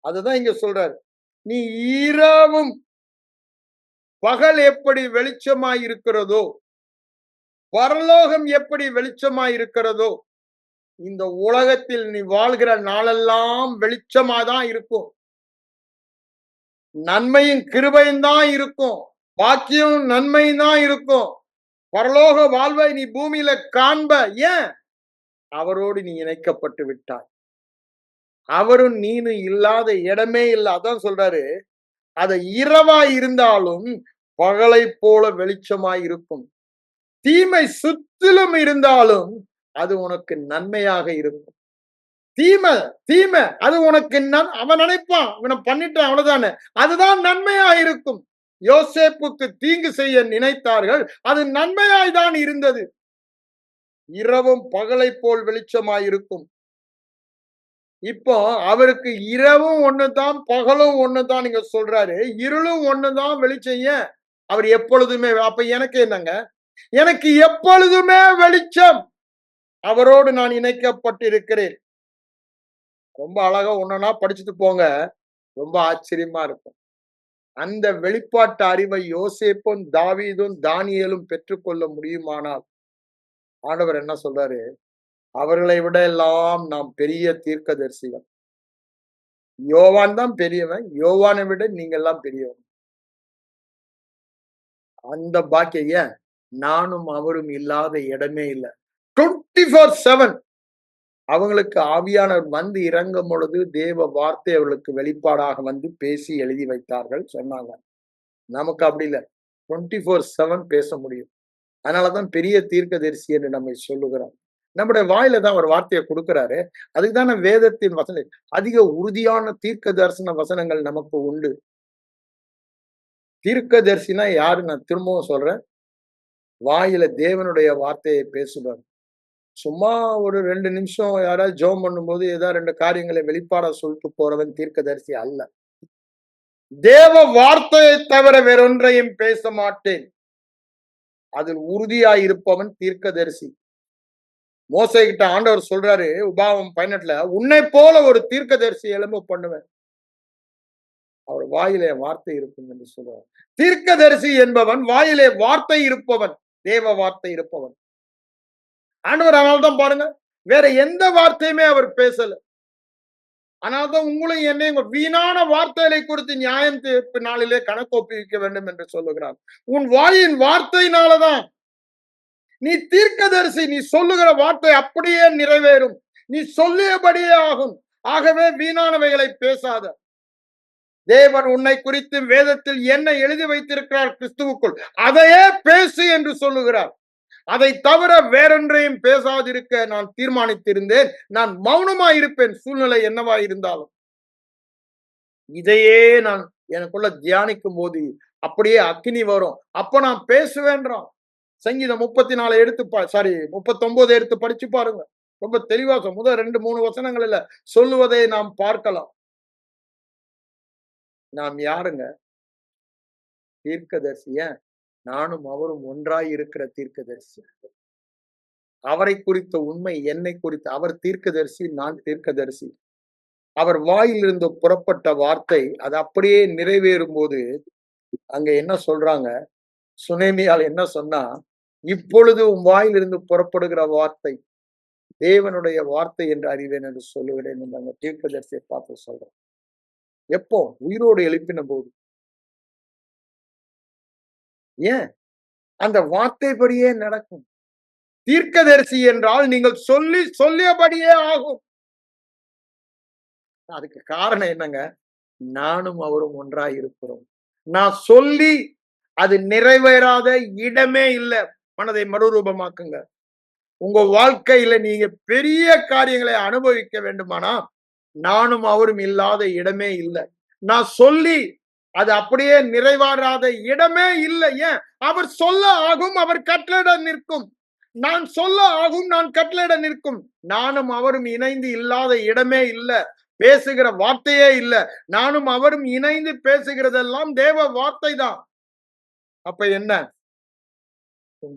Speaker 1: அதுதான் இங்க சொல்றாரு. நீ இரவும் பகல் எப்படி வெளிச்சமாய் இருக்கிறதோ, பரலோகம் எப்படி வெளிச்சமாய் இருக்கிறதோ, இந்த உலகத்தில் நீ வாழ்கிற நாளெல்லாம் வெளிச்சமாதான் இருக்கும். நன்மையும் கிருபையும் தான் இருக்கும். பாக்கியம் நன்மையும் தான் இருக்கும். பரலோக வாழ்வை நீ பூமியில காண்ப. ஏன்? அவரோடு நீ இணைக்கப்பட்டு விட்டாய். அவரும் நீனும் இல்லாத இடமே இல்லை. அதான் சொல்றாரு, அது இரவா இருந்தாலும் பகலை போல வெளிச்சமாய் இருக்கும். தீமை சுற்றிலும் இருந்தாலும் அது உனக்கு நன்மையாக இருக்கும். தீமை தீமை அது உனக்கு அவன் நினைப்பான், இவனை பண்ணிட்டான் அவ்வளவுதானே, அதுதான் நன்மையாக இருக்கும். யோசேப்புக்கு தீங்கு செய்ய நினைத்தார்கள், அது நன்மையாய் தான் இருந்தது. இரவும் பகலை போல் வெளிச்சமாயிருக்கும். இப்போ அவருக்கு இரவும் ஒண்ணுதான், பகலும் ஒண்ணுதான் நீங்க சொல்றாரு. இருளும் ஒண்ணுதான், வெளிச்சம். ஏன்? அவர் எப்பொழுதுமே. அப்ப எனக்கு என்னங்க? எனக்கு எப்பொழுதுமே வெளிச்சம். அவரோடு நான் இணைக்கப்பட்டிருக்கிறேன். ரொம்ப அழகா ஒன்னொன்னா படிச்சுட்டு போங்க. ரொம்ப ஆச்சரியமா இருக்கும். அந்த வெளிப்பாட்டு அறிவை யோசேப்பும் தாவீதும் தானியேலும் பெற்றுக்கொள்ள முடியுமானால் ஆண்டவர் என்ன சொல்றாரு? அவர்களை விட எல்லாம் நாம் பெரிய தீர்க்கதரிசிகள். யோவான் தான் பெரியவன். யோவானை விட நீங்க எல்லாம் பெரியவன். அந்த பாக்கிய நானும் அவரும் இல்லாத இடமே இல்லை. 24/7 அவங்களுக்கு ஆவியானவர் வந்து இறங்கும் பொழுது தேவ வார்த்தை அவர்களுக்கு வெளிப்பாடாக வந்து பேசி எழுதி வைத்தார்கள், சொன்னாங்க. நமக்கு அப்படி இல்லை. 24/7 பேச முடியும். அதனாலதான் பெரிய தீர்க்கதரிசி என்று நம்மை சொல்லுகிறார். நம்முடைய வாயில தான் ஒரு வார்த்தையை கொடுக்கிறாரு. அதுக்குதான வேதத்தின் வசனம். அதிக உறுதியான தீர்க்க தரிசன வசனங்கள் நமக்கு உண்டு. தீர்க்க தரிசினா யாரு? நான் திரும்பவும் சொல்றேன், வாயில தேவனுடைய வார்த்தையை பேசுவார். சும்மா ஒரு 2 நிமிஷம் யாராவது ஜெபம் பண்ணும்போது ஏதாவது 2 காரியங்களை வெளிப்பாடா சொல்லிட்டு போறவன் தீர்க்கதரிசி அல்ல. தேவ வார்த்தையை தவிர வேறொன்றையும் பேச மாட்டேன், அதில் உறுதியாய் இருப்பவன் தீர்க்கதரிசி. மோசே கிட்ட ஆண்டவர் சொல்றாரு உபாகம் 18, உன்னை போல ஒரு தீர்க்கதரிசி எழும்ப பண்ணுவேன், அவர் வாயிலே வார்த்தை இருக்கும் என்று சொல்றார். தீர்க்கதரிசி என்பவன் வாயிலே வார்த்தை இருப்பவன், தேவ வார்த்தை இருப்பவன். ஆண்டவர் அதனால்தான் பாருங்க, வேற எந்த வார்த்தையுமே அவர் பேசல. அதனால்தான் உங்களையும் என்னையும் வீணான வார்த்தைகளை குறித்து நியாயம் தீர்ப்பு நாளிலே கணக்கு ஒப்புவிக்க வேண்டும் என்று சொல்லுகிறார். உன் வாயின் வார்த்தையினாலதான் நீ தீர்க்கதரிசி, நீ சொல்லுகிற வார்த்தை அப்படியே நிறைவேறும், நீ சொல்லியபடியே ஆகும். ஆகவே வீணானவைகளை பேசாத. தேவன் உன்னை குறித்து வேதத்தில் என்ன எழுதி வைத்திருக்கிறார் கிறிஸ்துவுக்குள், அதையே பேசு என்று சொல்லுகிறார். அதை தவிர வேறொன்றையும் பேசாதிருக்க நான் தீர்மானித்திருந்தேன். நான் மௌனமாய் இருப்பேன், சூழ்நிலை என்னவா இருந்தாலும். இதையே நான் எனக்குள்ள தியானிக்கும் போது அப்படியே அக்கினி வரும். அப்ப நான் பேசுவேன்றான். சங்கீதம் 34 எடுத்து 39 எடுத்து படிச்சு பாருங்க. ரொம்ப தெளிவா முதல் 2-3 வசனங்கள்ல சொல்லுவதை நாம் பார்க்கலாம். நாம் யாருங்க? தீர்க்கதரிசி. ஏன்? நானும் அவரும் ஒன்றாய் இருக்கிற தீர்க்கதரிசி. அவரை குறித்த உண்மை, என்னை குறித்த, அவர் தீர்க்கதரிசி, நான் தீர்க்கதரிசி. அவர் வாயிலிருந்து புறப்பட்ட வார்த்தை அது அப்படியே நிறைவேறும் போது அங்க என்ன சொல்றாங்க, சுனேமியால் என்ன சொன்னா, இப்பொழுது உன் வாயிலிருந்து புறப்படுகிற வார்த்தை தேவனுடைய வார்த்தை என்று அறிவேன் என்று சொல்லுகிறேன் என்று அந்த தீர்க்கதரிசியை பார்த்து சொல்றோம். எப்போ? உயிரோடு எழுப்பின போது. ஏன்? அந்த வார்த்தைப்படியே நடக்கும். தீர்க்கதரிசி என்றால் நீங்கள் சொல்லியபடியே ஆகும். அதுக்கு காரணம் என்னங்க? நானும் அவரும் ஒன்றாய் இருக்கிறோம். நான் சொல்லி அது நிறைவேறாத இடமே இல்லை. மனதை மறுரூபமாக்குங்க. உங்க வாழ்க்கையில நீங்க பெரிய காரியங்களை அனுபவிக்க வேண்டுமானா நானும் அவரும் இல்லாத இடமே இல்லை. நான் சொல்லி அது அப்படியே நிறைவேறாத இடமே இல்லை. ஏன்? அவர் சொல்ல ஆகும், அவர் கட்டளையிட நிற்கும். நான் சொல்ல ஆகும், நான் கட்டளையிட நிற்கும். நானும் அவரும் இணைந்து இல்லாத இடமே இல்லை. பேசுகிற வார்த்தையே இல்லை. நானும் அவரும் இணைந்து பேசுகிறதெல்லாம் தேவ வார்த்தை தான். அப்ப என்ன?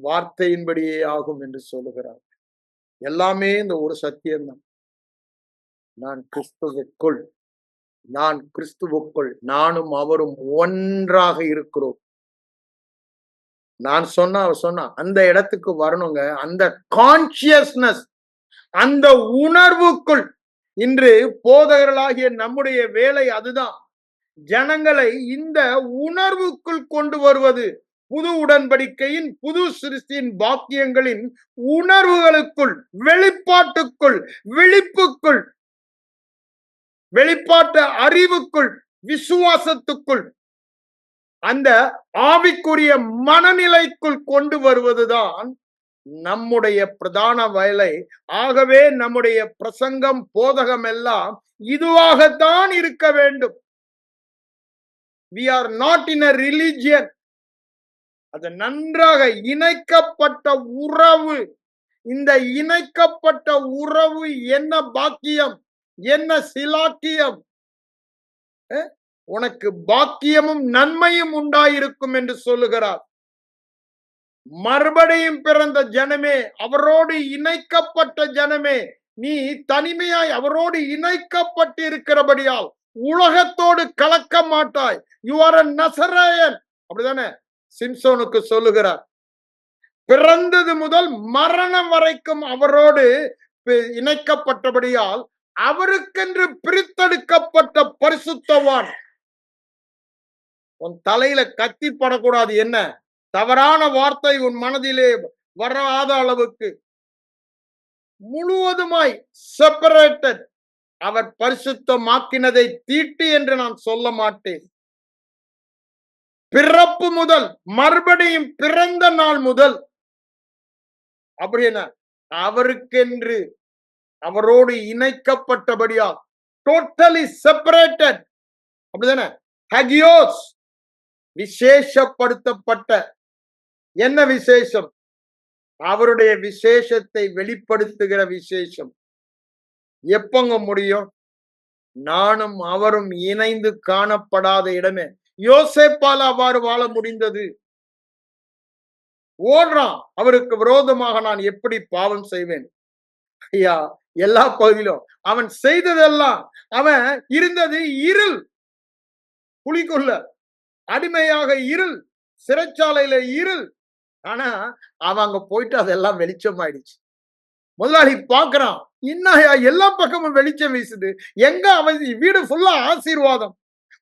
Speaker 1: வார்த்தையின்படியே ஆகும் என்று சொல்லுகிறார். எல்லாமே இந்த ஒரு சத்தியம்தான். நான் கிறிஸ்துவுக்குள், நானும் அவரும் ஒன்றாக இருக்கிறோம். நான் சொன்னா அவர் சொன்னா அந்த இடத்துக்கு வரணுங்க. அந்த கான்சியஸ்னஸ், அந்த உணர்வுக்குள். இன்று போதகர்களாகிய நம்முடைய வேலை அதுதான். ஜனங்களை இந்த உணர்வுக்குள் கொண்டு வருவது. புது உடன்படிக்கையின், புது சிருஷ்டியின் பாக்கியங்களின் உணர்வுகளுக்குள், வெளிப்பாட்டுக்குள், விழிப்புக்குள், வெளிப்பாட்டு அறிவுக்குள், விசுவாசத்துக்குள், அந்த ஆவிக்குரிய மனநிலைக்குள் கொண்டு வருவதுதான் நம்முடைய பிரதான வேலை. ஆகவே நம்முடைய பிரசங்கம், போதகம் எல்லாம் இதுவாகத்தான் இருக்க வேண்டும். We are not in a religion. அது நன்றாக இணைக்கப்பட்ட உறவு. இந்த இணைக்கப்பட்ட உறவு என்ன பாக்கியம், என்ன சிலாக்கியம். உனக்கு பாக்கியமும் நன்மையும் உண்டாயிருக்கும் என்று சொல்லுகிறார். மறுபடியும் பிறந்த ஜனமே, அவரோடு இணைக்கப்பட்ட ஜனமே, நீ தனிமையாய் அவரோடு இணைக்கப்பட்டு இருக்கிறபடியால் உலகத்தோடு கலக்க மாட்டாய். You are a Nazarene. அப்படிதானே சிம்சோனுக்கு சொல்லுகிறார். பிறந்தது முதல் மரணம் வரைக்கும் அவரோடு இணைக்கப்பட்டபடியால் அவருக்கென்று பிரித்தெடுக்கப்பட்ட பரிசுத்தவான். உன் தலையில கத்தி படக்கூடாது. என்ன? தவறான வார்த்தை உன் மனதிலே வராத அளவுக்கு முழுவதுமாய் செப்பரேட்டட். அவர் பரிசுத்தமாக்கினதை தீட்டு என்று நான் சொல்ல மாட்டேன். பிறப்பு முதல், மறுபடியும் பிறந்த நாள் முதல், அப்படின்னா அவருக்கென்று அவரோடு இணைக்கப்பட்டபடியால் டோட்டலி செப்பரேட்டட். அப்படிதானே? ஹகியோஸ், விசேஷப்படுத்தப்பட்ட. என்ன விசேஷம்? அவருடைய விசேஷத்தை வெளிப்படுத்துகிற விசேஷம். எப்பங்க முடியும்? நானும் அவரும் இணைந்து காணப்படாத இடமே. யோசேப்பால் அவ்வாறு வாழ முடிந்தது. ஓடுறான். அவருக்கு விரோதமாக நான் எப்படி பாவம் செய்வேன்? ஐயா, எல்லா பகுதியிலும் அவன் செய்ததெல்லாம், அவன் இருந்தது இருள், குழிக்குள்ள அடிமையாக இருள், சிறைச்சாலையில இருள். ஆனா அவன் அங்க போயிட்டு அதெல்லாம் வெளிச்சம் ஆயிடுச்சு. முதலாளி பாக்குறான், என்னயா எல்லா பக்கமும் வெளிச்சம் வீசுது, எங்க அவன் வீடு ஃபுல்லா ஆசீர்வாதம்,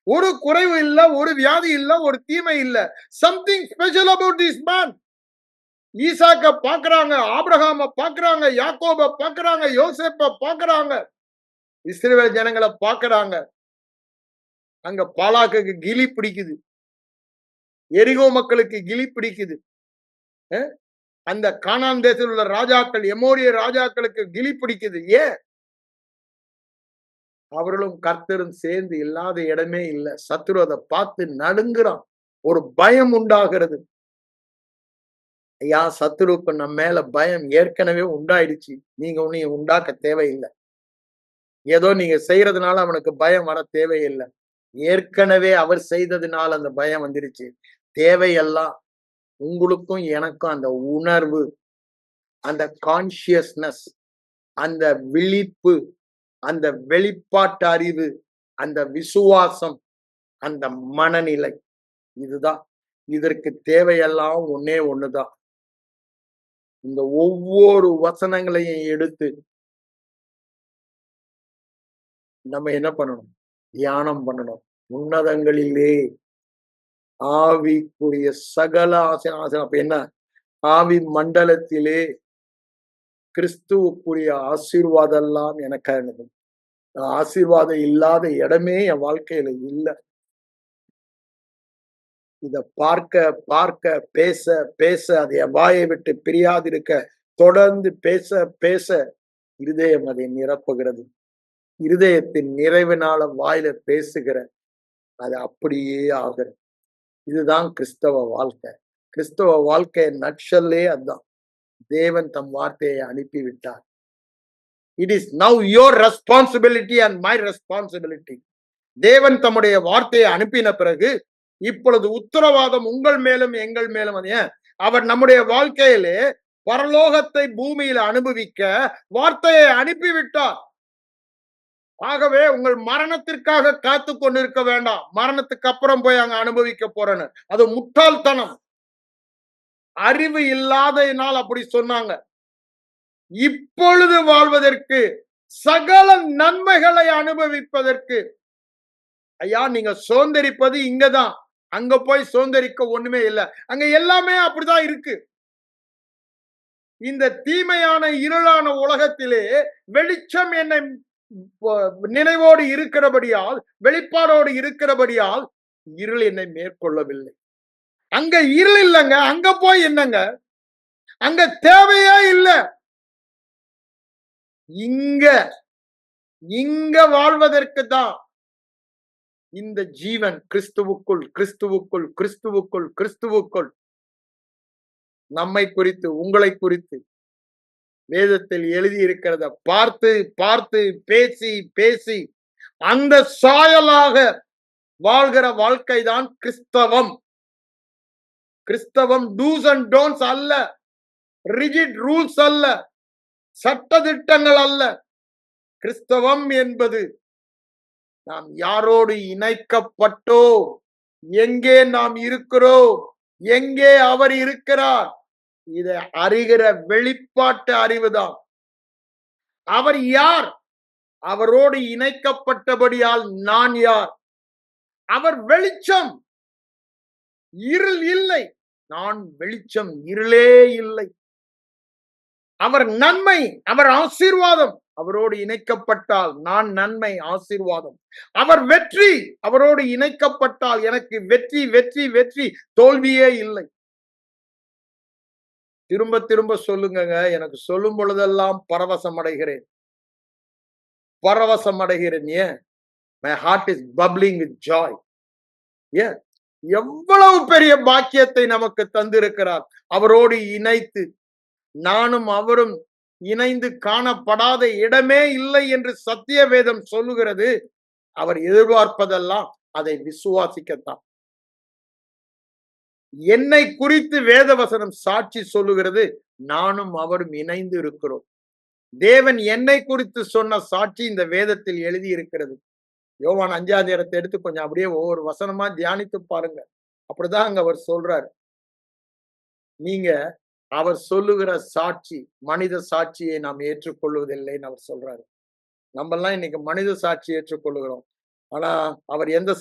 Speaker 1: ஒரு குறைவு இல்ல, ஒரு வியாதி இல்ல, ஒரு தீமை இல்ல. Something special about this man. ஈசாக்க பாக்குறாங்க, ஆபிரகாம பாக்குறாங்க, யாக்கோப பாக்குறாங்க, யோசேப்ப பாக்குறாங்க, இஸ்ரவேல் ஜனங்களை பாக்குறாங்க. அங்க பாலாக்குக்கு கிளி பிடிக்குது, எரிகோ மக்களுக்கு கிளி பிடிக்குது. அந்த கானான் தேசத்தில் உள்ள ராஜாக்கள், எமோரிய ராஜாக்களுக்கு கிளி பிடிக்குது. ஏன்? அவர்களும் கர்த்தரும் சேர்ந்து இல்லாத இடமே இல்லை. சத்துரு அதை பார்த்து நடுங்குறான், ஒரு பயம் உண்டாகிறது. ஐயா, சத்துருக்கு நம்ம மேல பயம் ஏற்கனவே உண்டாயிடுச்சு, நீங்க ஒன்னும் உண்டாக்க தேவையில்லை. ஏதோ நீங்க செய்யறதுனால அவனுக்கு பயம் வர தேவையில்லை. ஏற்கனவே அவர் செய்ததுனால அந்த பயம் வந்துருச்சு. தேவையெல்லாம் உங்களுக்கும் எனக்கும் அந்த உணர்வு, அந்த கான்சியஸ்னஸ், அந்த விழிப்பு, அந்த வெளிப்பாட்டு அறிவு, அந்த விசுவாசம், அந்த மனநிலை, இதுதான். இதற்கு தேவையெல்லாம் ஒன்னே ஒண்ணுதான். இந்த ஒவ்வொரு வசனங்களையும் எடுத்து நம்ம என்ன பண்ணணும்? தியானம் பண்ணணும். உன்னதங்களிலே ஆவிக்குரிய சகல ஆசீர்வாதம். அப்ப என்ன? ஆவி மண்டலத்திலே கிறிஸ்துவுக்குரிய ஆசீர்வாதம் எல்லாம் எனக்கு ஆசீர்வாதம் இல்லாத இடமே என் வாழ்க்கையில இல்லை. இத பார்க்க பார்க்க, பேச பேச, அதை வாயை விட்டு பிரியாதிருக்க, தொடர்ந்து பேச பேச இருதயம் அதை நிரப்புகிறது. இருதயத்தின் நிறைவினால வாயில பேசுகிற அது அப்படியே ஆகுறது. இதுதான் கிறிஸ்தவ வாழ்க்கை. கிறிஸ்தவ வாழ்க்கை நட்சல்லே அதுதான். தேவன் தம் வார்த்தையை அனுப்பிவிட்டார். It is now your responsibility and my responsibility. தேவன் தம்முடைய வார்த்தையை அனுப்பின பிறகு இப்பொழுது உத்தரவாதம் உங்கள் மேலும் எங்கள் மேலும். அவர் நம்முடைய வாழ்க்கையிலே பரலோகத்தை பூமியில அனுபவிக்க வார்த்தையை அனுப்பிவிட்டார். ஆகவே உங்கள் மரணத்திற்காக காத்து கொண்டிருக்க வேண்டாம். மரணத்துக்கு அப்புறம் போய் அங்க அனுபவிக்க போறேன்னு, அது முட்டாள்தனம். அறிவு இல்லாததினால் அப்படி சொன்னாங்க. இப்பொழுது வாழ்வதற்கு, சகல நன்மைகளை அனுபவிப்பதற்கு. ஐயா, நீங்க சோந்தரிப்பது இங்கதான், அங்க போய் சோந்தரிக்க ஒண்ணுமே இல்லை. அங்க எல்லாமே அப்படிதான் இருக்கு. இந்த தீமையான இருளான உலகத்திலே வெளிச்சம் என்னை நினைவோடு இருக்கிறபடியால், வெளிப்பாடோடு இருக்கிறபடியால் இருள் என்னை மேற்கொள்ளவில்லை. அங்க இருள் இல்லைங்க, அங்க போய் என்னங்க, அங்க தேவையே இல்லை. இங்க வாழ்வதற்கு தான் இந்த ஜீவன். கிறிஸ்துவுக்குள் கிறிஸ்துவுக்குள் கிறிஸ்துவுக்குள் கிறிஸ்துவுக்குள். நம்மை குறித்து, உங்களை குறித்து வேதத்தில் எழுதி இருக்கிறத பார்த்து பார்த்து, பேசி பேசி, அந்த சாயலாக வாழ்கிற வாழ்க்கை தான் கிறிஸ்தவம். கிறிஸ்தவம் டூஸ் அண்ட் டோன்ட்ஸ் அல்ல, ரிஜிட் ரூல்ஸ் அல்ல, சட்ட திட்டங்கள் அல்ல. கிறிஸ்தவம் என்பது நாம் யாரோடு இணைக்கப்பட்டோம், எங்கே நாம் இருக்கிறோம், எங்கே அவர் இருக்கிறார், இதை அறிகிற வெளிப்பாட்டு அறிவுதான். அவர் யார்? அவரோடு இணைக்கப்பட்டபடியால் நான் யார்? அவர் வெளிச்சம், இருள் இல்லை. நான் வெளிச்சம், இருளே இல்லை. அவர் நன்மை, அவர் ஆசீர்வாதம். அவரோடு இணைக்கப்பட்டால் நான் நன்மை, ஆசீர்வாதம். அவர் வெற்றி, அவரோடு இணைக்கப்பட்டால் எனக்கு வெற்றி வெற்றி வெற்றி, தோல்வியே இல்லை. திரும்ப திரும்ப சொல்லுங்க, எனக்கு சொல்லும் பொழுதெல்லாம் பரவசம் அடைகிறேன், பரவசம் அடைகிறேன். ஏன்? my heart is bubbling with joy. ஏன்? எவ்வளவு பெரிய பாக்கியத்தை நமக்கு தந்திருக்கிறார். அவரோடு இணைத்து, நானும் அவரும் இணைந்து காணப்படாத இடமே இல்லை என்று சத்திய வேதம் சொல்லுகிறது. அவர் எதிர்பார்ப்பதெல்லாம் அதை விசுவாசிக்கத்தான். என்னை குறித்து வேத வசனம் சாட்சி சொல்லுகிறது, நானும் அவரும் இணைந்து இருக்கிறோம். தேவன் என்னை குறித்து சொன்ன சாட்சி இந்த வேதத்தில் எழுதி இருக்கிறது. யோவான் 5ஆம் அதிகாரத்தை எடுத்து கொஞ்சம் அப்படியே ஒவ்வொரு வசனமா தியானித்து பாருங்க. அப்படிதான் அங்க அவர் சொல்றாரு. நீங்க அவர் சொல்லுகிற சாட்சி, மனித சாட்சியை நாம் ஏற்றுக்கொள்வதில்லைன்னு அவர் சொல்றாரு. நம்மெல்லாம் இன்னைக்கு மனித சாட்சி ஏற்றுக்கொள்ளுகிறோம். ஆனா அவர் எந்த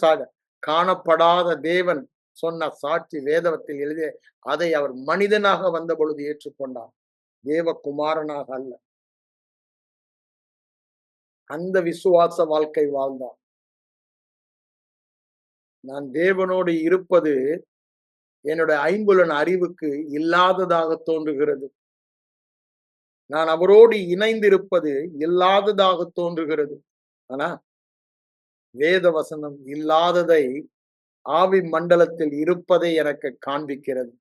Speaker 1: காணப்படாத தேவன் சொன்ன சாட்சி வேதத்தில் எழுதிய அதை அவர் மனிதனாக வந்த பொழுது ஏற்றுக்கொண்டார். தேவகுமாரனாக அல்ல. அந்த விசுவாச வாழ்க்கை வாழ்ந்தார். நான் தேவனோடு இருப்பது என்னுடைய ஐம்புலன் அறிவுக்கு இல்லாததாக தோன்றுகிறது. நான் அவரோடு இணைந்திருப்பது இல்லாததாக தோன்றுகிறது. ஆனா வேத வசனம் இல்லாததை ஆவி மண்டலத்தில் இருப்பதை எனக்கு காண்பிக்கிறது.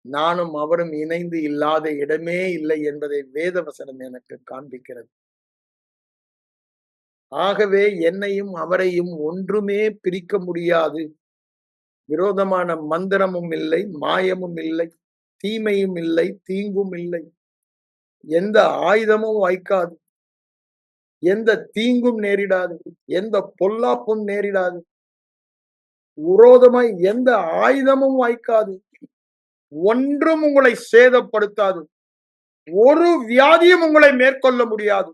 Speaker 1: நானும் அவரும் இணைந்து இல்லாத இடமே இல்லை என்பதை வேத வசனம் எனக்கு காண்பிக்கிறது. ஆகவே என்னையும் அவரையும் ஒன்றுமே பிரிக்க முடியாது. விரோதமான மந்திரமும் இல்லை, மாயமும் இல்லை, தீமையும் இல்லை, தீங்கும் இல்லை. எந்த ஆயுதமும் வாய்க்காது, எந்த தீங்கும் நேரிடாது, எந்த பொல்லாப்பும் நேரிடாது, விரோதமாய் எந்த ஆயுதமும் வாய்க்காது, ஒன்றும் உங்களை சேதப்படுத்தாது, ஒரு வியாதியும் உங்களை மேற்கொள்ள முடியாது,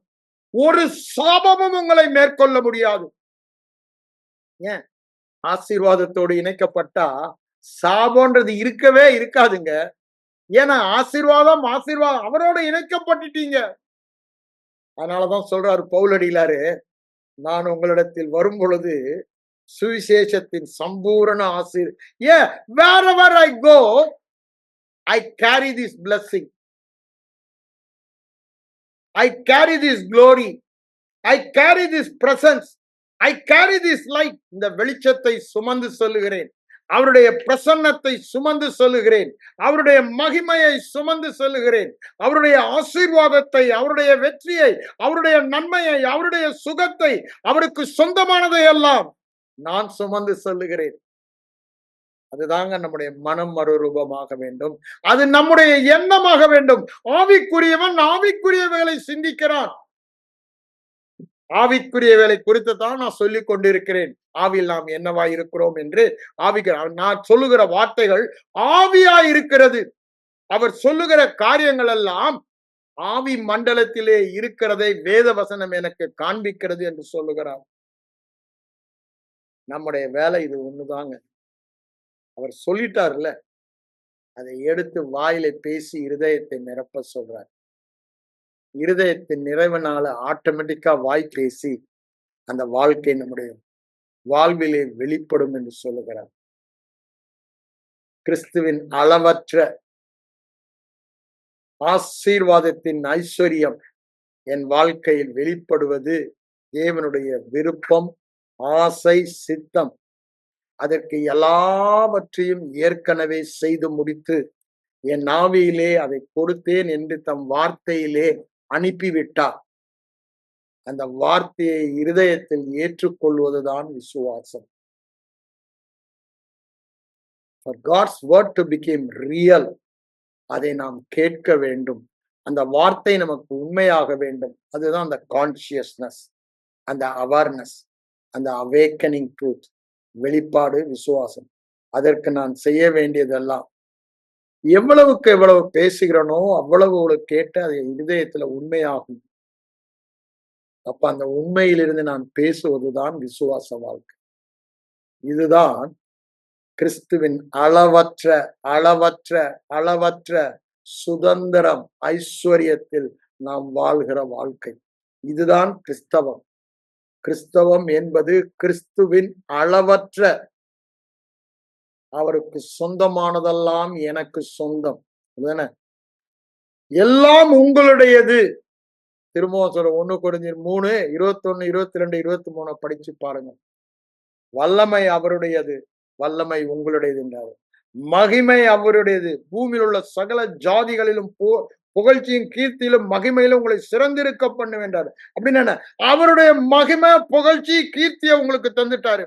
Speaker 1: ஒரு சாபமும் உங்களை மேற்கொள்ள முடியாது. ஏன்? ஆசீர்வாதத்தோடு இணைக்கப்பட்டா சாபம்ன்றது இருக்கவே இருக்காதுங்க. ஏன்னா ஆசீர்வாதம் அவரோட இணைக்கப்பட்டுட்டீங்க. அதனாலதான் சொல்றாரு பவுலடியிலாரு, நான் உங்களிடத்தில் வரும் பொழுது சுவிசேஷத்தின் சம்பூரண ஆசீர் wherever I go I carry this blessing, I carry this glory, I carry this presence, I carry this light. இந்த வெளிச்சத்தை சுமந்து சொல்லுகிறேன், அவருடைய பிரசன்னத்தை சுமந்து சொல்லுகிறேன், அவருடைய மகிமையை சுமந்து சொல்லுகிறேன், அவருடைய ஆசீர்வாதத்தை, அவருடைய வெற்றியை, அவருடைய நன்மையை, அவருடைய சுகத்தை, அவருக்கு சொந்தமானதை எல்லாம் நான் சுமந்து சொல்லுகிறேன். அதுதாங்க நம்முடைய மனம் மறுரூபமாக வேண்டும். அது நம்முடைய எண்ணமாக வேண்டும். ஆவிக்குரியவன் ஆவிக்குரியவைகளை சிந்திக்கிறான். ஆவிக்குரிய வேலை குறித்து தான் நான் சொல்லிக் கொண்டிருக்கிறேன். ஆவியில் நாம் என்னவாய் இருக்கிறோம் என்று நான் சொல்லுகிற வார்த்தைகள் ஆவியாய் இருக்கிறது. அவர் சொல்லுகிற காரியங்கள் எல்லாம் ஆவி மண்டலத்திலே இருக்கிறதை வேத வசனம் எனக்கு காண்பிக்கிறது என்று சொல்லுகிறார். நம்முடைய வேலை இது ஒண்ணுதாங்க. அவர் சொல்லிட்டார்ல, அதை எடுத்து வாயில பேசி இருதயத்தை நிரப்ப சொல்றார். இருதயத்தின் நிறைவுனால ஆட்டோமேட்டிக்கா வாய் பேசி அந்த வாழ்க்கை நம்முடைய வாழ்விலே வெளிப்படும் என்று சொல்லுகிறார். கிறிஸ்துவின் அளவற்ற ஆசீர்வாதத்தின் ஐஸ்வர்யம் என் வாழ்க்கையில் வெளிப்படுவது தேவனுடைய விருப்பம், ஆசை, சித்தம். அதற்கு எல்லாவற்றையும் ஏற்கனவே செய்து முடித்து என் ஆவியிலே அதை கொடுத்தேன் என்று தம் வார்த்தையிலே அனுப்பிவிட்டார். அந்த வார்த்தையை இருதயத்தில் ஏற்றுக்கொள்வதுதான் விசுவாசம். For God's word to become real, அதை நாம் கேட்க வேண்டும். அந்த வார்த்தை நமக்கு உண்மையாக வேண்டும். அதுதான் அந்த கான்சியஸ்னஸ், அந்த அவேர்னஸ், அந்த அவேக்கனிங் ட்ரூத், வெளிப்பாடு, விசுவாசம். அதற்கு நான் செய்ய வேண்டியதெல்லாம் எவ்வளவுக்கு எவ்வளவு பேசுகிறனோ அவ்வளவு கேட்டு அது இருதயத்துல உண்மையாகும். அப்ப அந்த உண்மையிலிருந்து நான் பேசுவதுதான் விசுவாச வாழ்க்கை. இதுதான் கிறிஸ்துவின் அளவற்ற அளவற்ற அளவற்ற சுதந்திரம், ஐஸ்வர்யத்தில் நாம் வாழ்கிற வாழ்க்கை. இதுதான் கிறிஸ்தவம். கிறிஸ்தவம் என்பது கிறிஸ்துவின் அளவற்ற, அவருக்கு சொந்தமானதெல்லாம் எனக்கு சொந்தம். எல்லாம் உங்களுடையது. திரும்பவும் சொல்ற 1 கொரிந்தியர் 3, 21, 22, 23 படிச்சு பாருங்க. வல்லமை அவருடையது, வல்லமை உங்களுடையது என்றார். மகிமை அவருடையது, பூமியில் உள்ள சகல ஜாதிகளிலும் புகழ்ச்சியும் கீர்த்தியிலும் மகிமையிலும் உங்களை சிறந்திருக்க பண்ணுவேன்றாரு. அப்படின்னு என்ன? அவருடைய மகிமை, புகழ்ச்சி, கீர்த்தியை உங்களுக்கு தந்துட்டாரு.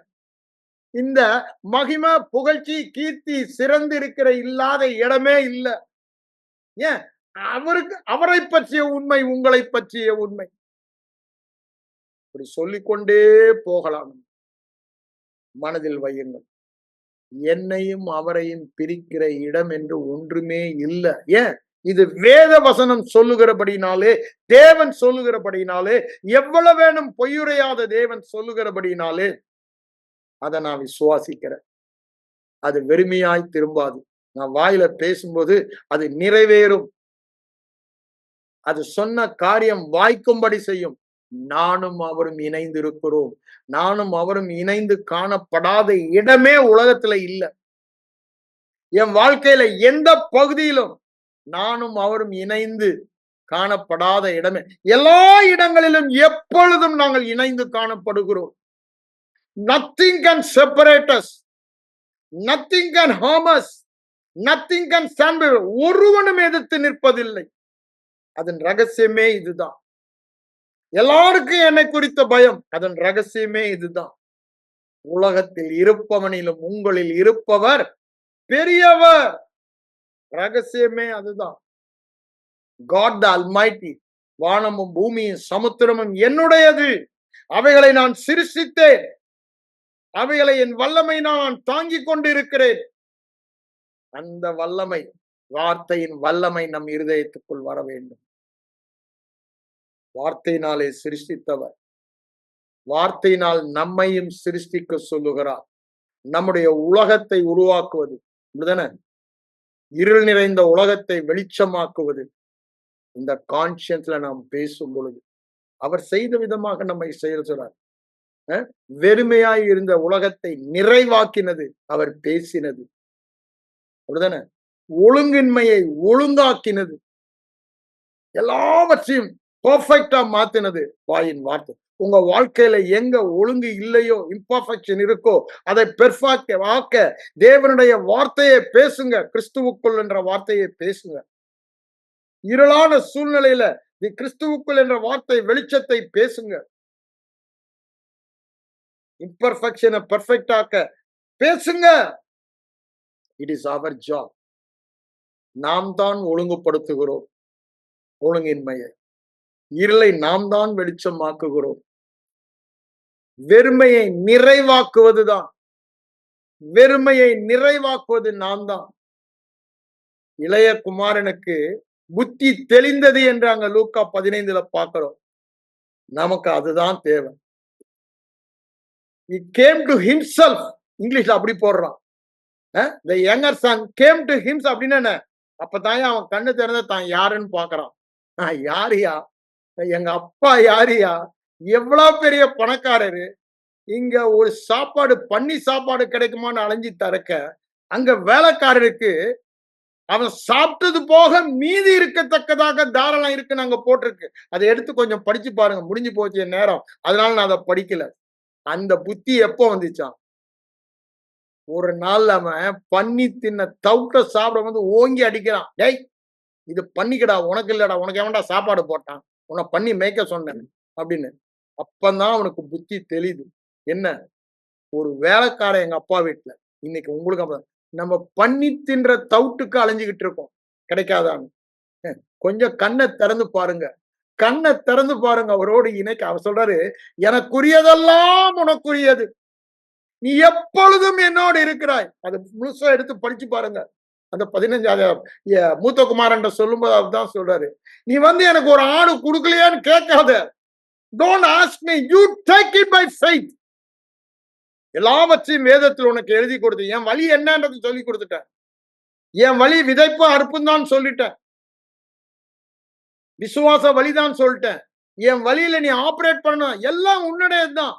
Speaker 1: இந்த மகிமை, புகழ்ச்சி, கீர்த்தி சிறந்து இருக்கிற இல்லாத இடமே இல்லை. ஏன்? அவரை பற்றிய உண்மை, உங்களை பற்றிய உண்மை. இப்படி சொல்லிக்கொண்டே போகலாம். மனதில் வையுங்கள். என்னையும் அவரையும் பிரிக்கிற இடம் என்று ஒன்றுமே இல்லை. ஏன்? இது வேத வசனம் சொல்லுகிறபடினாலே, தேவன் சொல்லுகிறபடினாலே, எவ்வளவு வேணும் பொய்யுரையாத தேவன் சொல்லுகிறபடினாலே அதை நான் விசுவாசிக்கிறேன். அது வெறுமையாய் திரும்பாது. நான் வாயில பேசும்போது அது நிறைவேறும். அது சொன்ன காரியம் வாய்க்கும்படி செய்யும். நானும் அவரும் இணைந்து இருக்கிறோம். நானும் அவரும் இணைந்து காணப்படாத இடமே உலகத்துல இல்லை. என் வாழ்க்கையில எந்த பகுதியிலும் நானும் அவரும் இணைந்து காணப்படாத இடமே. எல்லா இடங்களிலும் எப்பொழுதும் நாங்கள் இணைந்து காணப்படுகிறோம். Nothing can separate us. Nothing can harm us. Nothing can stand. ஒருவனும் எதிர்த்து நிற்பதில்லை. அதன் ரகசியமே இதுதான். எல்லாருக்கும் என்னை குறித்த பயம். அதன் ரகசியமே இதுதான். உலகத்தில் இருப்பவனிலும் உங்களில் இருப்பவர் பெரியவர். ரகசியமே அதுதான். God the Almighty. வானமும் பூமியும் சமுத்திரமும் என்னுடையது. அவைகளை நான் சிருஷ்டித்தேன். அவைகளை என் வல்லமை நான் தாங்கிக் கொண்டிருக்கிறேன். அந்த வல்லமை, வார்த்தையின் வல்லமை நம் இருதயத்துக்குள் வர வேண்டும். வார்த்தையினாலே சிருஷ்டித்தவர் வார்த்தையினால் நம்மையும் சிருஷ்டிக்க சொல்லுகிறார். நம்முடைய உலகத்தை உருவாக்குவது, இருள் நிறைந்த உலகத்தை வெளிச்சமாக்குவது. இந்த கான்சியன்ஸ்ல நாம் பேசும் பொழுது அவர் செய்த விதமாக நம்மை செயல்கிறார். வெறுமையாய் இருந்த உலகத்தை நிறைவாக்கினது அவர் பேசினது. அப்படிதானே? ஒழுங்கின்மையை ஒழுங்காக்கினது. எல்லாவற்றையும் பெர்ஃபெக்டா மாத்தினது வாயின் வார்த்தை. உங்க வாழ்க்கையில எங்க ஒழுங்கு இல்லையோ, இம்பர்ஃபெக்ஷன் இருக்கோ, அதை பெர்ஃபெக்ட் ஆக்க தேவனுடைய வார்த்தையை பேசுங்க. கிறிஸ்துவுக்குள் என்ற வார்த்தையை பேசுங்க. இருளான சூழ்நிலையில கிறிஸ்துவுக்குள் என்ற வார்த்தை வெளிச்சத்தை பேசுங்க. இம்பர்ஃபெக்ஷனை பெர்ஃபெக்ட் ஆக்க பேசுங்க. It is our job. நாம் தான் ஒழுங்குபடுத்துகிறோம் ஒழுங்கின்மையை. இருளை நாம் தான் வெளிச்சமாக்குகிறோம். வெறுமையை நிறைவாக்குவதுதான். வெறுமையை நிறைவாக்குவது நாம் தான். இளைய குமாரனுக்கு புத்தி தெளிந்தது என்று அங்க லூக்கா 15 பார்க்கிறோம். நமக்கு அதுதான் தேவை. He came to himself. இங்கிலீஷ்ல அப்படி போடுறான். The younger son came to himself. அப்படின்னு என்ன? அப்பதான் அவன் கண்ணு திறந்த தான் யாருன்னு பாக்குறான். யாரியா? எங்க அப்பா யாரியா? எவ்வளவு பெரிய பணக்காரரு. இங்க ஒரு சாப்பாடு, பண்ணி சாப்பாடு கிடைக்குமான்னு அலைஞ்சி தரக்க, அங்க வேலைக்காரருக்கு அவன் சாப்பிட்டது போக மீதி இருக்கத்தக்கதாக தாராளம் இருக்குன்னு அங்க போட்டிருக்கு. அதை எடுத்து கொஞ்சம் படிச்சு பாருங்க. முடிஞ்சு போச்சு நேரம், அதனால நான் அதை படிக்கல. அந்த புத்தி எப்போ வந்துச்சான்? ஒரு நாள் அவன் பண்ணி தின்ன தவுட்ட சாப்பிட வந்து ஓங்கி அடிக்கிறான். டேய், இது பண்ணிக்கடா, உனக்கு இல்லடா, உனக்கு எவன்டா சாப்பாடு போட்டான், உன்னை பண்ணி மேய்க்க சொன்னேன் அப்படின்னு. அப்பதான் அவனுக்கு புத்தி தெளிது. என்ன? ஒரு வேலைக்காரன் எங்க அப்பா வீட்டுல, இன்னைக்கு உங்களுக்கு நம்ம பண்ணி தின்ற தவுட்டுக்கு அலைஞ்சுக்கிட்டு இருக்கோம், கிடைக்காதான்னு. கொஞ்சம் கண்ணை திறந்து பாருங்க. கண்ணை திறந்து பாருங்க. அவரோடு இணைக்க அவர் சொல்றாரு, எனக்குரியதெல்லாம் உனக்குரியது, நீ எப்பொழுதும் என்னோடு இருக்கிறாய். அது முழுசா எடுத்து படிச்சு பாருங்க. அந்த 15 மூத்த குமாரன் சொல்லும்போது அதுதான் சொல்றாரு, நீ வந்து எனக்கு ஒரு ஆடு கொடுக்கலையான்னு கேட்காத. Don't ask me, you take it by faith. எல்லாவற்றையும் வேதத்தில் உனக்கு எழுதி கொடுத்து, என் வழி என்னன்றது சொல்லி கொடுத்துட்டேன். என் வழி விதைப்பு அறுப்பும் தான் சொல்லிட்டேன். விசுவாச வழிதான் சொல்லிட்டேன். என் வழியில நீ ஆபரேட் பண்ண, எல்லாம் உன்னுடையதுதான்.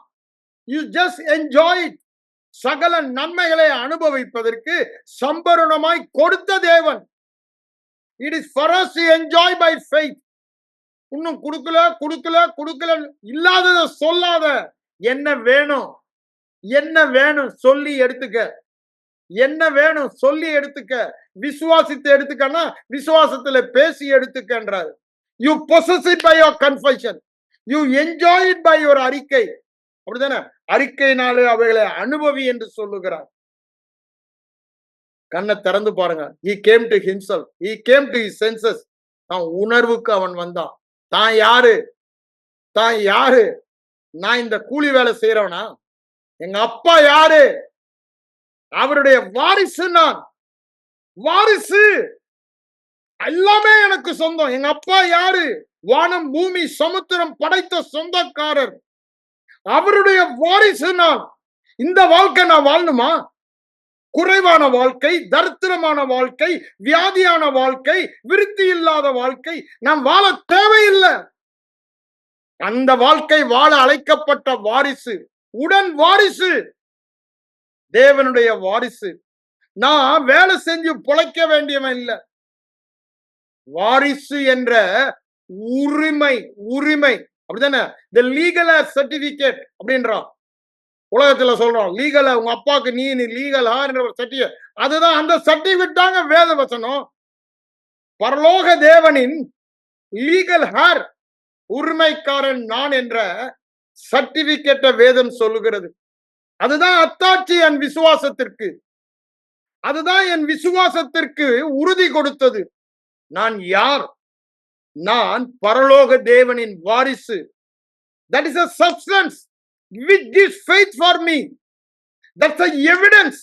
Speaker 1: You just enjoy. சகல நன்மைகளை அனுபவிப்பதற்கு சம்பரணமாய் கொடுத்த தேவன். It is for us to enjoy by faith. இன்னும் கொடுக்கல கொடுக்கல கொடுக்கல இல்லாதத சொல்லாத. என்ன வேணும், என்ன வேணும் சொல்லி எடுத்துக்க. என்ன வேணும் சொல்லி எடுத்துக்க. விசுவாசித்து எடுத்துக்கன்னா விசுவாசத்துல பேசி எடுத்துக்கன்றார். You possess it by your confession. You enjoy it by your அறிக்கை. அப்படிதானே? அறிக்கையினாலே அவைகளை அனுபவி என்று சொல்லுகிறார். கண்ணை திறந்து பாருங்க. He came to himself. He came to his senses. தான் உணர்வுக்கு அவன் வந்தான். தான் யாரு? தான் யாரு? நான் இந்த கூலி வேலை செய்யறவனா? எங்க அப்பா யாரு? அவருடைய வாரிசு நான். வாரிசு எல்லாமே எனக்கு சொந்தம். எங்க அப்பா யாரு? வானம் பூமி சமுத்திரம் படைத்த சொந்தக்காரர். அவருடைய வாரிசு நான். இந்த வாழ்க்கை நான் வாழணுமா? குறைவான வாழ்க்கை, தரித்திரமான வாழ்க்கை, வியாதியான வாழ்க்கை, விருத்தி இல்லாத வாழ்க்கை நாம் வாழ தேவையில்லை. அந்த வாழ்க்கை வாழ அழைக்கப்பட்ட வாரிசு, உடன் வாரிசு, தேவனுடைய வாரிசு. நான் வேலை செஞ்சு பொழைக்க வேண்டியவன் இல்ல. வாரிசு என்ற உரிமை, உரிமை அப்படிதானே? தி லீகல் சர்டிபிகேட் அப்படின்றான். உலகத்துல சொல்றோம் லீகலா உங்க அப்பாவுக்கு நீ லீகலா என்ற ஒரு சர்டிபிகேட். அதுதான் அந்த சர்டிபிகேட் தாங்க வேத வசனம். பரலோக தேவனின் லீகல் ஹேர், உரிமைக்காரன் நான் என்ற சர்டிபிகேட்டை வேதம் சொல்லுகிறது. அதுதான் அத்தாட்சி என் விசுவாசத்திற்கு. அதுதான் என் விசுவாசத்திற்கு உறுதி கொடுத்தது. நான் யார்? நான் பரலோக தேவனின் வாரிசு. That is a substance which gives faith for me. That's the evidence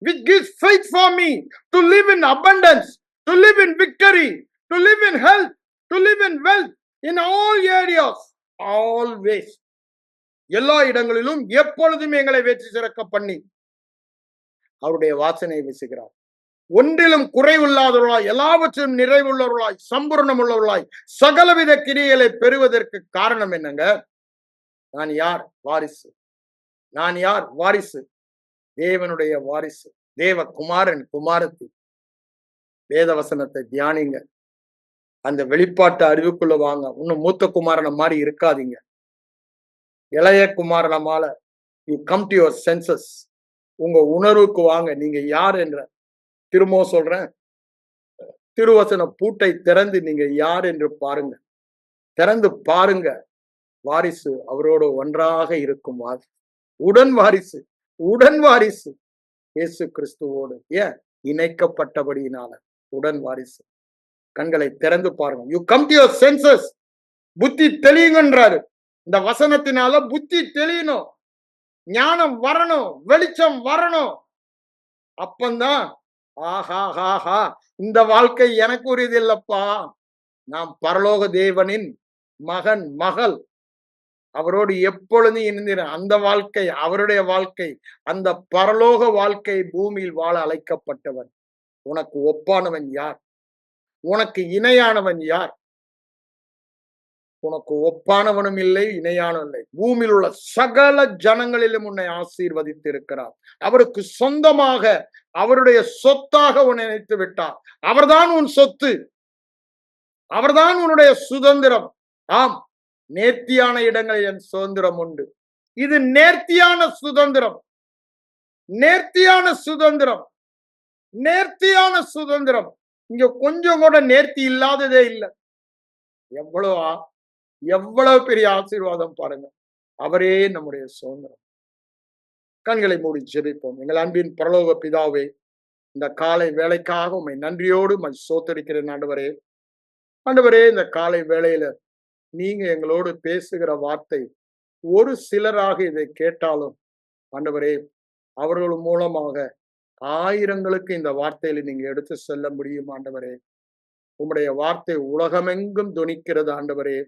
Speaker 1: which gives faith for me to live in abundance, to live in victory, to live in health, to live in wealth, in all areas, always. எல்லா இடங்களிலும் எப்பொழுதும் எங்களை வெற்றி சிறக்க பண்ணி அவருடைய வாசனை வீசுகிறார். ஒன்றிலும் குறைவில்லாதவர்களாய், எல்லாவற்றிலும் நிறைவுள்ளவர்களாய், சம்பூர்ணம் உள்ளவர்களாய், சகலவித கிரியைகளை பெறுவதற்கு காரணம் என்னங்க? நான் யார்? வாரிசு. நான் யார்? வாரிசு. தேவனுடைய வாரிசு, தேவ குமாரன், குமாரத்தி. வேத வசனத்தை தியானிங்க. அந்த வெளிப்பாட்டு அறிவுக்குள்ள வாங்க. இன்னும் மூத்த குமாரன மாதிரி இருக்காதீங்க. இளைய குமாரனமால you come to your senses. உங்க உணர்வுக்கு வாங்க. நீங்க யார் என்ற திரும்பவும் சொல்றேன், திருவசன பூட்டை திறந்து நீங்க யார் என்று பாருங்க. திறந்து பாருங்க. வாரிசு அவரோடு ஒன்றாக இருக்கும் வாரிசு, உடன் வாரிசு, உடன் வாரிசு இயேசு கிறிஸ்துவோடு ஏன் இணைக்கப்பட்டபடியினால உடன் வாரிசு. கண்களை திறந்து பாருங்க. You come to your census. புத்தி தெளியுங்கன்றாரு. இந்த வசனத்தினால புத்தி தெளியணும், ஞானம் வரணும், வெளிச்சம் வரணும். அப்பந்தான் ஆஹா, இந்த வாழ்க்கை எனக்கு உரியது இல்லப்பா, நாம் பரலோக தேவனின் மகன், மகள், அவரோடு எப்பொழுதும் இணைந்திரு. அந்த வாழ்க்கை அவருடைய வாழ்க்கை, அந்த பரலோக வாழ்க்கை பூமியில் வாழ அழைக்கப்பட்டவன். உனக்கு ஒப்பானவன் யார்? உனக்கு இணையானவன் யார்? உனக்கு ஒப்பானவனும் இல்லை, இணையானவன் இல்லை. பூமியில் உள்ள சகல ஜனங்களிலும் உன்னை ஆசீர்வதித்து இருக்கிறார். அவருக்கு சொந்தமாக, அவருடைய சொத்தாக உன்னை நினைத்து விட்டார். அவர்தான் உன் சொத்து, அவர்தான் உன்னுடைய சுதந்திரம். ஆம், நேர்த்தியான இடங்களில் என் சுதந்திரம் உண்டு. இது நேர்த்தியான சுதந்திரம், நேர்த்தியான சுதந்திரம், நேர்த்தியான சுதந்திரம். இங்க கொஞ்சம் கூட நேர்த்தி இல்லாததே இல்லை. எவ்வளவு பெரிய ஆசீர்வாதம் பாருங்க. அவரே நம்முடைய சுதந்திரம். கண்களை மூடி ஜெபிப்போம். எங்கள் அன்பின் பரலோக பிதாவே, இந்த காலை வேலைக்காக உம்மை நன்றியோடு ஸ்தோத்திரிக்கிறேன் ஆண்டவரே. ஆண்டவரே, இந்த காலை வேளையில நீங்க எங்களோடு பேசுகிற வார்த்தை ஒரு சிலராக இதை கேட்டாலும் ஆண்டவரே, அவர்கள் மூலமாக ஆயிரங்களுக்கு இந்த வார்த்தையில நீங்க எடுத்து செல்ல முடியும் ஆண்டவரே. உம்முடைய வார்த்தை உலகமெங்கும் துணிக்கிறது ஆண்டவரே.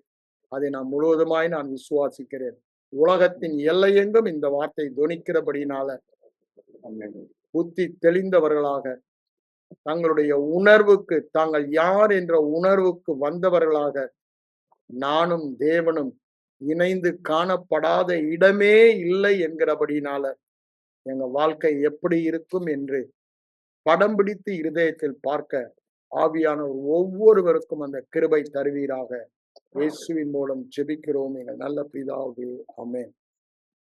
Speaker 1: அதை நான் முழுவதுமாய் நான் விசுவாசிக்கிறேன். உலகத்தின் எல்லையெங்கும் இந்த வார்த்தை துணிக்கிறபடினால புத்தி தெளிந்தவர்களாக, தங்களுடைய உணர்வுக்கு, தாங்கள் யார் என்ற உணர்வுக்கு வந்தவர்களாக, நானும் தேவனும் இணைந்து காணப்படாத இடமே இல்லை என்கிறபடினால எங்க வாழ்க்கை எப்படி இருக்கும் என்று படம் பிடித்து இருதயத்தில் பார்க்க ஆவியானவர் ஒவ்வொருவருக்கும் அந்த கிருபை தருவீராக. இயேசுவின் மூலம் ஜெபிக்கிறோம் எங்கள் நல்ல பிதாவே. ஆமென்.